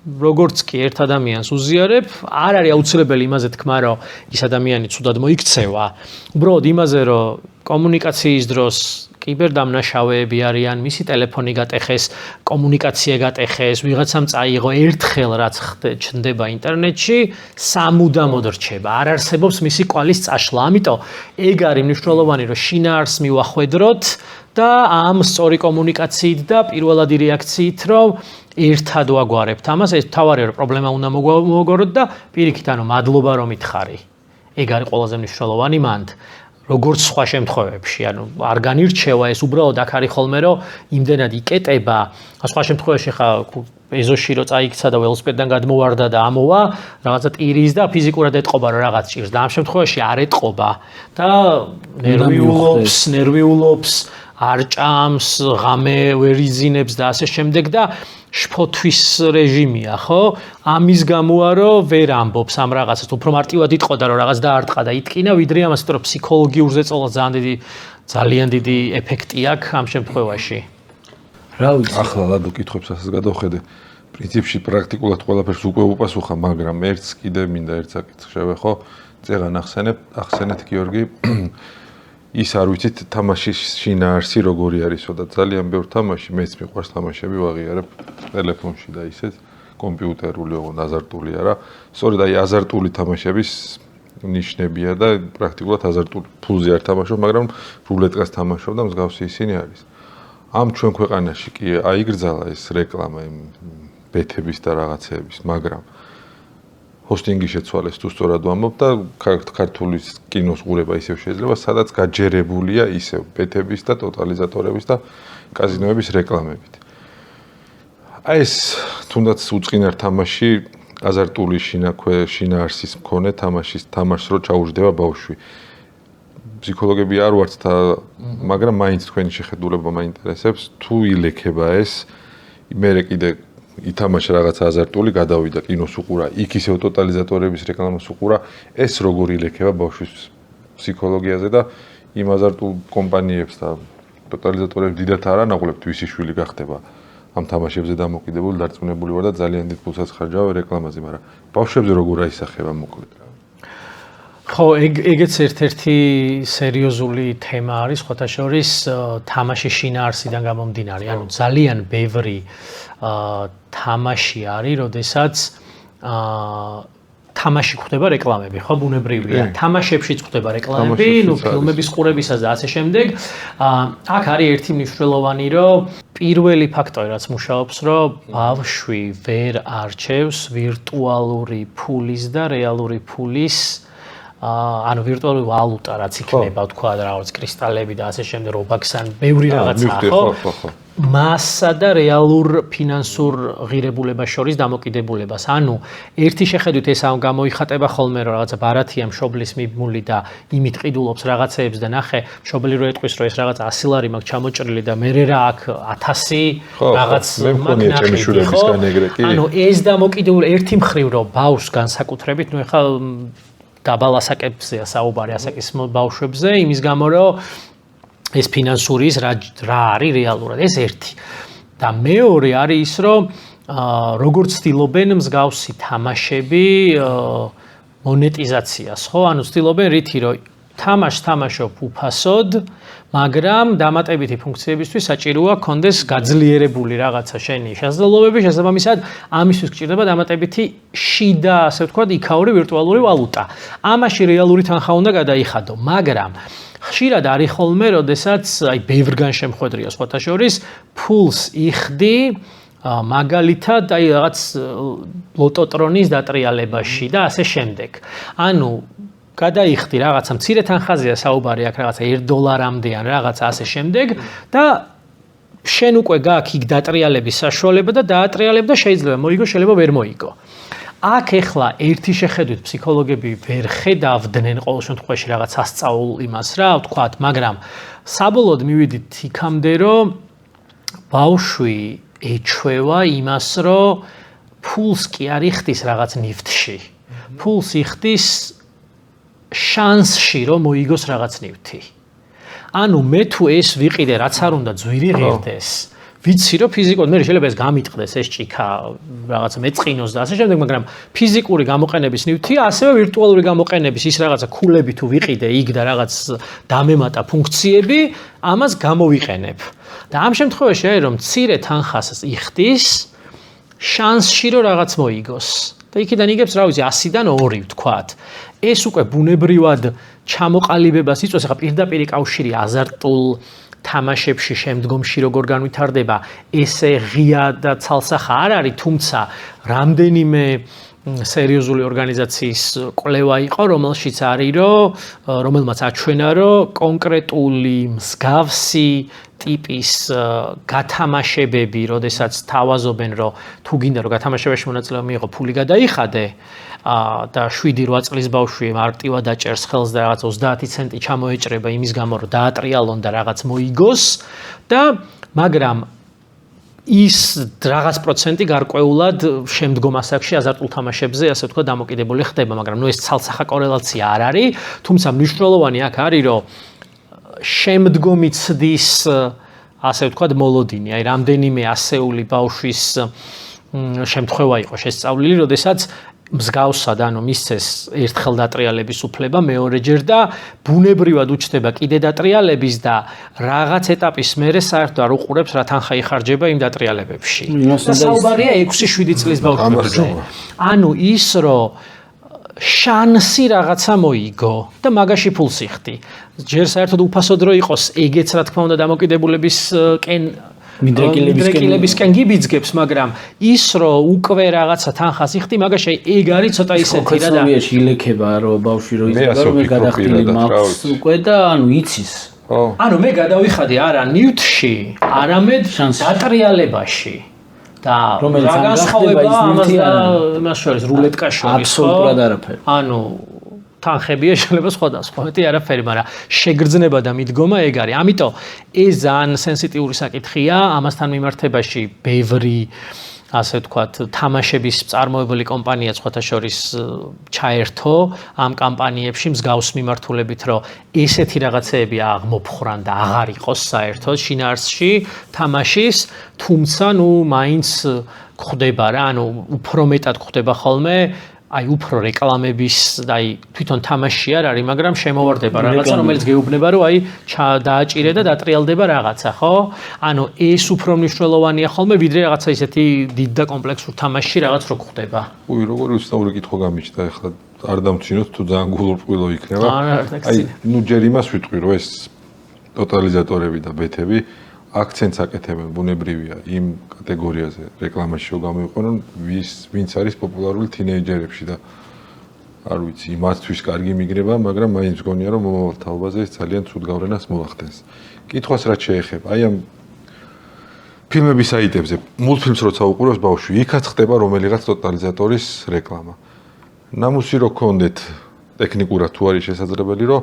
როგორც კი ერთ ადამიანს უზიარებ, არ არის აუცილებელი იმაზე თქმა, რომ ის ადამიანი ცუდად მოიქცევა. უბრალოდ იმაზე, რომ კომუნიკაციის დროს კიბერდამნაშავეები არიან, მისი ტელეფონი გატეხეს, კომუნიკაცია გატეხეს, ვიღაცამ წაიღო ერთხელ რაც ჩნდება ინტერნეტში, სამუდამოდ რჩება. არ არსებობს მისი კვალის წაშლა. ამიტომ ეგ არის მნიშვნელოვანი, რომ შინაარსს მივახვედროთ და ამ სწორი კომუნიკაციით და პირველადი რეაქციით, რომ ერთად ვაგვარებთ ამას, ეს თავარია, რომ პრობლემა უნდა მოვგვაროთ და პირიქით, ანუ მადლობა რომ მითხარი. ეგ არის ყველაზე მნიშვნელოვანი მანდ. როგორც სხვა შემთხვევებში, ანუ არ განირჩევა ეს უბრალოდ აქ არის ხოლმე, რომ იმდენად იკეტება, სხვა შემთხვევაში ხა ეზოში რო წაიქცა და ველოსიპედიდან გადმოვარდა და ამოვა, რაღაცა ტირის და ფიზიკურად ეტყობა რომ რაღაც ჭირს და ამ შემთხვევაში არ ეტყობა და ნერვიულობს, არ ჭამს, ღამე ვერ იზინებს და ასე შემდეგ და შფოთვის რეჟიმია, ხო? ამის გამოა რომ ვერ ამბობს ამ რაღაცას, უფრო მარტივად იტყოდა რომ რაღაც დაარტყა და იტკინა, ვიდრე ამას, იმიტომ რომ ფსიქოლოგიურ ზეწოლას ძალიან დიდი ეფექტი აქვს ამ შემთხვევაში.
რა ვიცი.
ახლა ლადო კითხვებს ასეც გადავხედე. პრინციპში პრაქტიკულად ყველაფერს უკვე უპასუხა, მაგრამ ერთს კიდე მინდა ერთ საკითხს შევეხო. წეღან ახსენეთ გიორგი ის არ ვიცით თამაშის შინაარსი როგორი არისო და ძალიან ბევრ თამაში მეც მიყვარს თამაშები ვაღიარებ ტელეფონში და ისეთ კომპიუტერული ოღონდ აზარტული არა. სწორედ აი აზარტული თამაშების ნიშნებია და პრაქტიკულად აზარტული ფულზე არ თამაშობ, მაგრამ რულეტკას თამაშობ და მსგავსი ისინი არის. ამ ჩვენ ქვეყანაში კი აიგრძალა ეს რეკლამა იმ ბეთების და რაღაცეების, მაგრამ ჰოსტინგი შეცვალეს თუ სწორად ვამბობ და ქართული კინოს ყურება ისევ შეიძლება, სადაც გაჯერებულია ისევ ბეთების და ტოტალიზატორების და კაზინოების რეკლამებით. აი ეს თუნდაც უწყინარ თამაში აზარტული შინაარსის მქონე თამაშს რო ჩაუждდება ბავშვი. ფსიქოლოგები არ ვართ და მაგრამ მაინც თქვენი შეხედულება მაინტერესებს, თუ ილექება ეს, მე კიდე ითამაშა რაღაც აზარტული, გადავიდა კინოს უყურა, იქ ისევ ტოტალიზატორების რეკლამას უყურა, ეს როგორ ილექება ბავშვის ფსიქოლოგიაზე და იმ აზარტულ კომპანიებს და ტოტალიზატორებს დიდათ არ ანაღლებთ, ვისი შვილი გახდება ამ თამაშებზე დამოკიდებული, დარწმუნებული ვარ და ძალიან დიდ ფულსაც ხარჯავ რეკლამაზე, მაგრამ ბავშვებზე როგორ აისახება მოკლედ რა.
ხო, ეგეც ერთ-ერთი სერიოზული თემა არის, ხოთა შორის თამაშის შინაარსიდან გამომდინარე. ანუ ძალიან ბევრი თამაში არის, როდესაც თამაში გვხვდება რეკლამები, ხო, ბუნებრივია. თამაშებშიც გვხვდება რეკლამები, ნუ ფილმების ყურებისას და ასე შემდეგ. აქ არის ერთი მნიშვნელოვანი, რომ პირველი ფაქტორი, რაც მუშაობს, რომ ბავშვი ვერ არჩევს ვირტუალური ფულის და რეალური ფულის ანუ ვირტუალური ვალუტა რაც იქნება, თქვა რაღაც კრისტალები და ასე შემდეგ, რობაქსან, ბევრი რაღაცაა, ხო? მასსა და რეალურ ფინანსურ ღირებულებას შორის დამოკიდებულებას. ანუ ერთი შეხედვით ეს ამ გამოიხატება ხოლმე, რომ რაღაცა ბარათია მშობლის მიმული და იმით ყიდულობს რაღაცეებს და ნახე, მშობელი რო ეტყვის, რომ ეს რაღაც 100 ლარი მაქვს ჩამოჭრილი და მე რა აქ 1000 რაღაც მაქვს. ანუ ეს დამოკიდებული ერთი მხრივ რომ ბავშვს განსაკუთრებით, ნუ ეხლა დაბალასაკებზეა საუბარი ასაკის ბავშვებზე, იმის გამო რომ ეს ფინანსური რა არის რეალურად, ეს ერთი. და მეორე არის ის, რომ როგორც ცდილობენ მსგავსი თამაშები მონეტიზაციას, ხო? ანუ ცდილობენ რითი, რომ თამაშს თამაშობ უფასოდ, მაგრამ დამატებითი ფუნქციებისთვის საჭიროა კონდეს გაძლიერებული რაღაცა შენი შესაძლებლობები, შესაბამისად, ამისთვის გჭირდება დამატებითი შიდა, ასე ვთქვათ, იქაური ვირტუალური ვალუტა. ამაში რეალური თანხა უნდა გადაიხადო, მაგრამ ხშირად არის ხოლმე, როდესაც აი ბევრგან შემხვედრია სხვათა შორის, ფულს იხდი მაგალითად აი რაღაც ლოტოტრონის დატრიალებაში და ასე შემდეგ. ანუ გადაიხდი რაღაცა მცირე თანხაზეა საუბარი აქ რაღაცა $1 ან რაღაცა ასე შემდეგ და შენ უკვე გაქვს იქ დატრიალების საშუალება და დაატრიალებ და შეიძლება მოიგო, შეიძლება ვერ მოიგო. აქ ეხლა ერთი შეხედვით ფსიქოლოგები ვერ ხედავდნენ ყოველ შემთხვევაში რაღაც ასწაულ იმას რა ვთქვათ, მაგრამ საბოლოოდ მივიდით იქამდე რომ ბავშვი ეჩვევა იმას, რომ ფულს კი არ იხდის რაღაც ნივთში. ფულს იხდის შანსში, რომ მოიგოს რაღაც ნივთი. ანუ მე თუ ეს ვიყიდე, რაც არ უნდა ძვირი ღირდეს, ვიცი რომ ფიზიკურად მე შეიძლება ეს გამიტყდეს ეს ჭიქა, რაღაცა მეწყინოს და ასე შემდეგ, მაგრამ ფიზიკური გამოყენების ნივთია, ასევე ვირტუალური გამოყენების ის რაღაცა ქულები თუ ვიყიდე იქ და რაღაც დამემატა ფუნქციები, ამას გამოვიყენებ. და ამ შემთხვევაში აი რომ მცირე თანხას იხდის შანსში რომ რაღაც მოიგოს. და იქიდან იგებს რა ვიცი 100-დან 2 ვთქვათ. ეს უკვე ბუნებრივად ჩამოყალიბებას იწვევს, ახლა პირდაპირ კავშირი აზარტულ თამაშებში შემდგომში როგორ განვითარდება, ესე ღია და ცალსახა არ არის, თუმცა რამდენიმე სერიოზული ორგანიზაციის კვლევა იყო, რომელშიც არის, რომელმაც აჩვენა, რომ კონკრეტული მსგავსი ტიპის გათამაშებები, როდესაც თავაზობენ, რომ თუ გინდა რომ გათამაშებაში მონაწილეობა მიიღო, ფული გადაიხადე და 7-8 წლის ბავშვი მარტივად დაჭერს ხელს და რაღაც 30 ცენტი ჩამოეჭრება იმის გამო, რომ დაატრიალონ და რაღაც მოიგოს და მაგრამ ის რაღაც პროცენტი გარკვეულად შემდგომ ასაკში აზარტულ თამაშებზე, ასე ვთქვათ, დამოკიდებული ხდება, მაგრამ ეს ცალსახა კორელაცია არ არის, თუმცა მნიშვნელოვანი აქ არის, რომ შემდგომი ცდის, ასე ვთქვათ, მოლოდინი, აი რამდენიმე ასეული ბავშვის შემთხვევა იყო შესწავლილი, როდესაც მსგავსად, ანუ მისცეს ერთხელ დატრიალების უფლება მეორეჯერ და ბუნებრივად უჩნდება კიდე დატრიალების და რაღაც ეტაპის მერე საერთოდ არ უყურებს რა თანხა იხარჯება იმ დატრიალებებში. და საუბარია 6-7 წლის ბავშვებზე. ანუ ის რომ შანსი რაღაცა მოიგო და მაგაში ფულს იხდი. ჯერ საერთოდ უფასოდ რო იყოს, ეგეც რა თქმა უნდა დამოკიდებულებისკენ მიდრეკილებისკენ გიბიძგებს, მაგრამ ის რომ უკვე რაღაცა თანხას იხდი, მაგაში ეგ არის ცოტა ისეთი რა და
ილექება რომ ბავშვი რო იზრდება, რომ მე გადახდილი მაქვს უკვე და ანუ იცის.
ანუ მე გადავიხადე არა ნივთში, არამედ დატრიალებაში. და რა განსხვავება ამას და იმას შორის რულეტკა შორის
აბსოლუტურად არაფერი.
ანუ თანხებია შეიძლება სხვადასხვა, მეტი არაფერი, მაგრამ შეგრძნება და მიდგომა ეგ არის. ამიტომ ეს ძალიან სენსიტიური საკითხია, ამასთან მიმართებაში ბევრი ასე ვთქვათ, თამაშების წარმოებული კომპანია სხვათა შორის ჩაერთო ამ კამპანიებში მსგავს მიმართულებით, რომ ესეთი რაღაცეები აღმოფხრან და აღარ იყოს საერთოდ შინაარსში თამაშის, თუმცა ნუ მაინც გვხვდება რა, ანუ უფრო მეტად გვხვდება ხოლმე აი უფრო რეკლამების და აი თვითონ თამაში არ არის, მაგრამ შემოვარდება რაღაცა, რომელიც გეუბნება, რომ აი დააჭირე და დატრიალდება რაღაცა, ხო? ანუ ეს უფრო მნიშვნელოვანია ხოლმე, ვიდრე რაღაცა ისეთი დიდ და კომპლექსურ თამაში რაღაც რო გვხვდება.
უი, როგორი უცნაური კითხვა გამიჩნდა ახლა, არ დამჩინოთ თუ ძალიან გულურყვილო იქნება. აი, ნუ ჯერ იმას ვიტყვი, რომ ეს ტოტალიზატორები და ბეთები აქცენტს აკეთებენ ბუნებრივია იმ კატეგორიაზე რეკლამაში რო გამოიყვანონ, ვინც არის პოპულარული თინეიჯერებში და არ ვიცი, იმათთვის კარგი მიგრება, მაგრამ მაინც გონია რომ მომავალ თაობაზე ეს ძალიან ცუდ გავლენას მოახდენს. კითხვას რაც შეეხება, აი ამ ფილმების საიტებზე, მულტფილმს როცა უყურებს ბავშვი, იქაც ხდება რომელიღაც ტოტალიზატორის რეკლამა. ნამუსი რო გქონდეთ ტექნიკურად თუ არის შესაძლებელი, რომ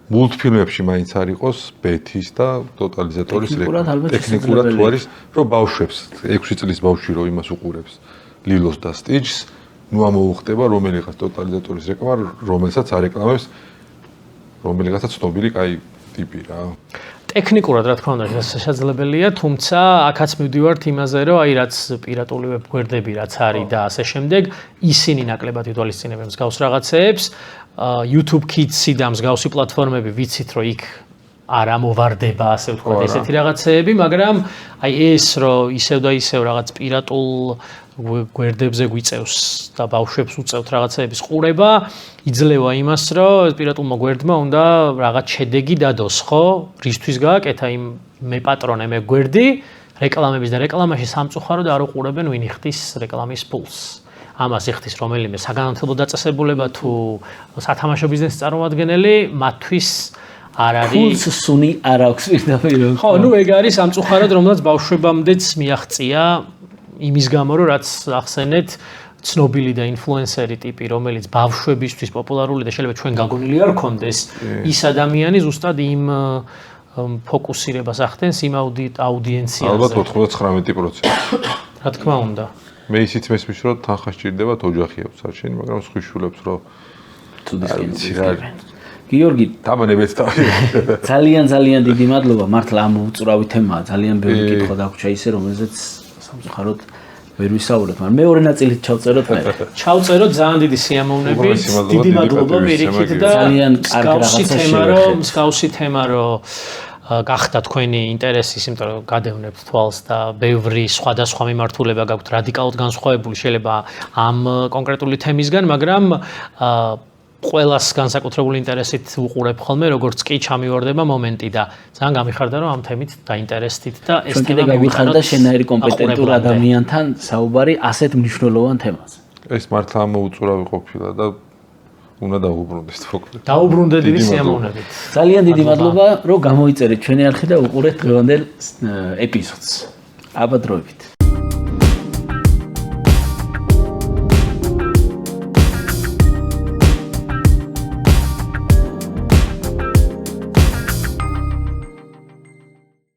მულტფილმებში მაინც არ იყოს ბეთის და ტოტალიზატორის რეკლამა. ტექნიკურად თუ არის, რომ ბავშვებს 6 წლის ბავშვი რო იმას უყურებს, ლილოს და სტიჩს, ნუ ამოუხდება რომელიღაც ტოტალიზატორის რეკლამა, რომელსაც არეკლამებს რომელიღაცა ცნობილი კაი ტიპი რა.
ტექნიკურად რა თქმა უნდა შესაძლებელია, თუმცა აქაც მივდივართ იმაზე, რომ აი რაც პირატული ვებგვერდები რაც არის და ასე შემდეგ, ისინი ნაკლებად ითვალისწინებენ მსგავს რაღაცეებს. YouTube Kids-ი და მსგავსი პლატფორმები ვიცით, რომ იქ არ ამოვარდება, ასე ვთქვათ, ესეთი რაღაცეები, მაგრამ აი ეს რომ ისევ და ისევ რაღაც პირატულ გვერდებზე გვიწევს და ბავშვებს უწევთ რაღაცეების ყურება, იძლევა იმას, რომ პირატულმა გვერდმა უნდა რაღაც შედეგი დადოს, ხო? რისთვის გააკეთა იმ მე პატრონე, მე გვერდი, რეკლამების და რეკლამაში სამწუხარო და არ უყურებენ ვინ იხდის რეკლამის ფულს. ამას იხდის რომელიმე საგანმანათლებლო დაწესებულება თუ სათამაშო ბიზნესის წარმომადგენელი, მათთვის არ არის
ფულს სუნი არ აქვს პირდაპირ.
ხო, ნუ ეგ არის სამწუხაროდ, რომელსაც ბავშვებამდეც მიაღწია იმის გამო, რომ რაც ახსენეთ, ცნობილი და ინფლუენსერი ტიპი, რომელიც ბავშვებისთვის პოპულარული და შეიძლება ჩვენ გაგონილი არ ქონდეს, ის ადამიანი ზუსტად იმ ფოკუსირებას ახდენს იმ აუდიენციაზე.
ალბათ 99%.
რა თქმა უნდა.
მე ისიც მესმის, რომ თანხა სჭირდებათ ოჯახი აქვს არჩენი, მაგრამ სხვიშულებს რომ
თუ დისკრიბუცია. გიორგი,
თამანებიც თავი.
ძალიან დიდი მადლობა, მართლა ამ უწურავი თემაა, ძალიან ბევრი კითხვა დაგვჭა ისე, რომელზეც სამწუხაროდ ვერ ვისაუბრეთ, მაგრამ მეორე ნაწილით ჩავწეროთ მე.
ჩავწეროთ ძალიან დიდი სიამოვნებით, დიდი მადლობა მერიქით და
ძალიან კარგი რაღაცა
მსგავსი თემა რომ გახდა თქვენი ინტერესის, იმიტომ რომ გადევნებთ თვალს და ბევრი სხვადასხვა მიმართულება გაქვთ რადიკალურად განსხვავებული შეიძლება ამ კონკრეტული თემისგან, მაგრამ ყველას განსაკუთრებული ინტერესით უყურებ ხოლმე, როგორც კი ჩამივარდება მომენტი და ძალიან გამიხარდა რომ ამ თემით დაინტერესდით და ეს თემა
მივიხარდა შენაირი კომპეტენტურ ადამიანთან საუბარი ასეთ მნიშვნელოვან თემაზე.
ეს მართლა მოუწურავი ყოფილა და უნდა დაუბრუნდეს თქო.
დაუბრუნდეთ დიდი სიამოვნებით.
ძალიან დიდი მადლობა, რომ გამოიწერეთ ჩვენი არხი და უყურეთ დღევანდელ ეპიზოდს. აბა დროებით.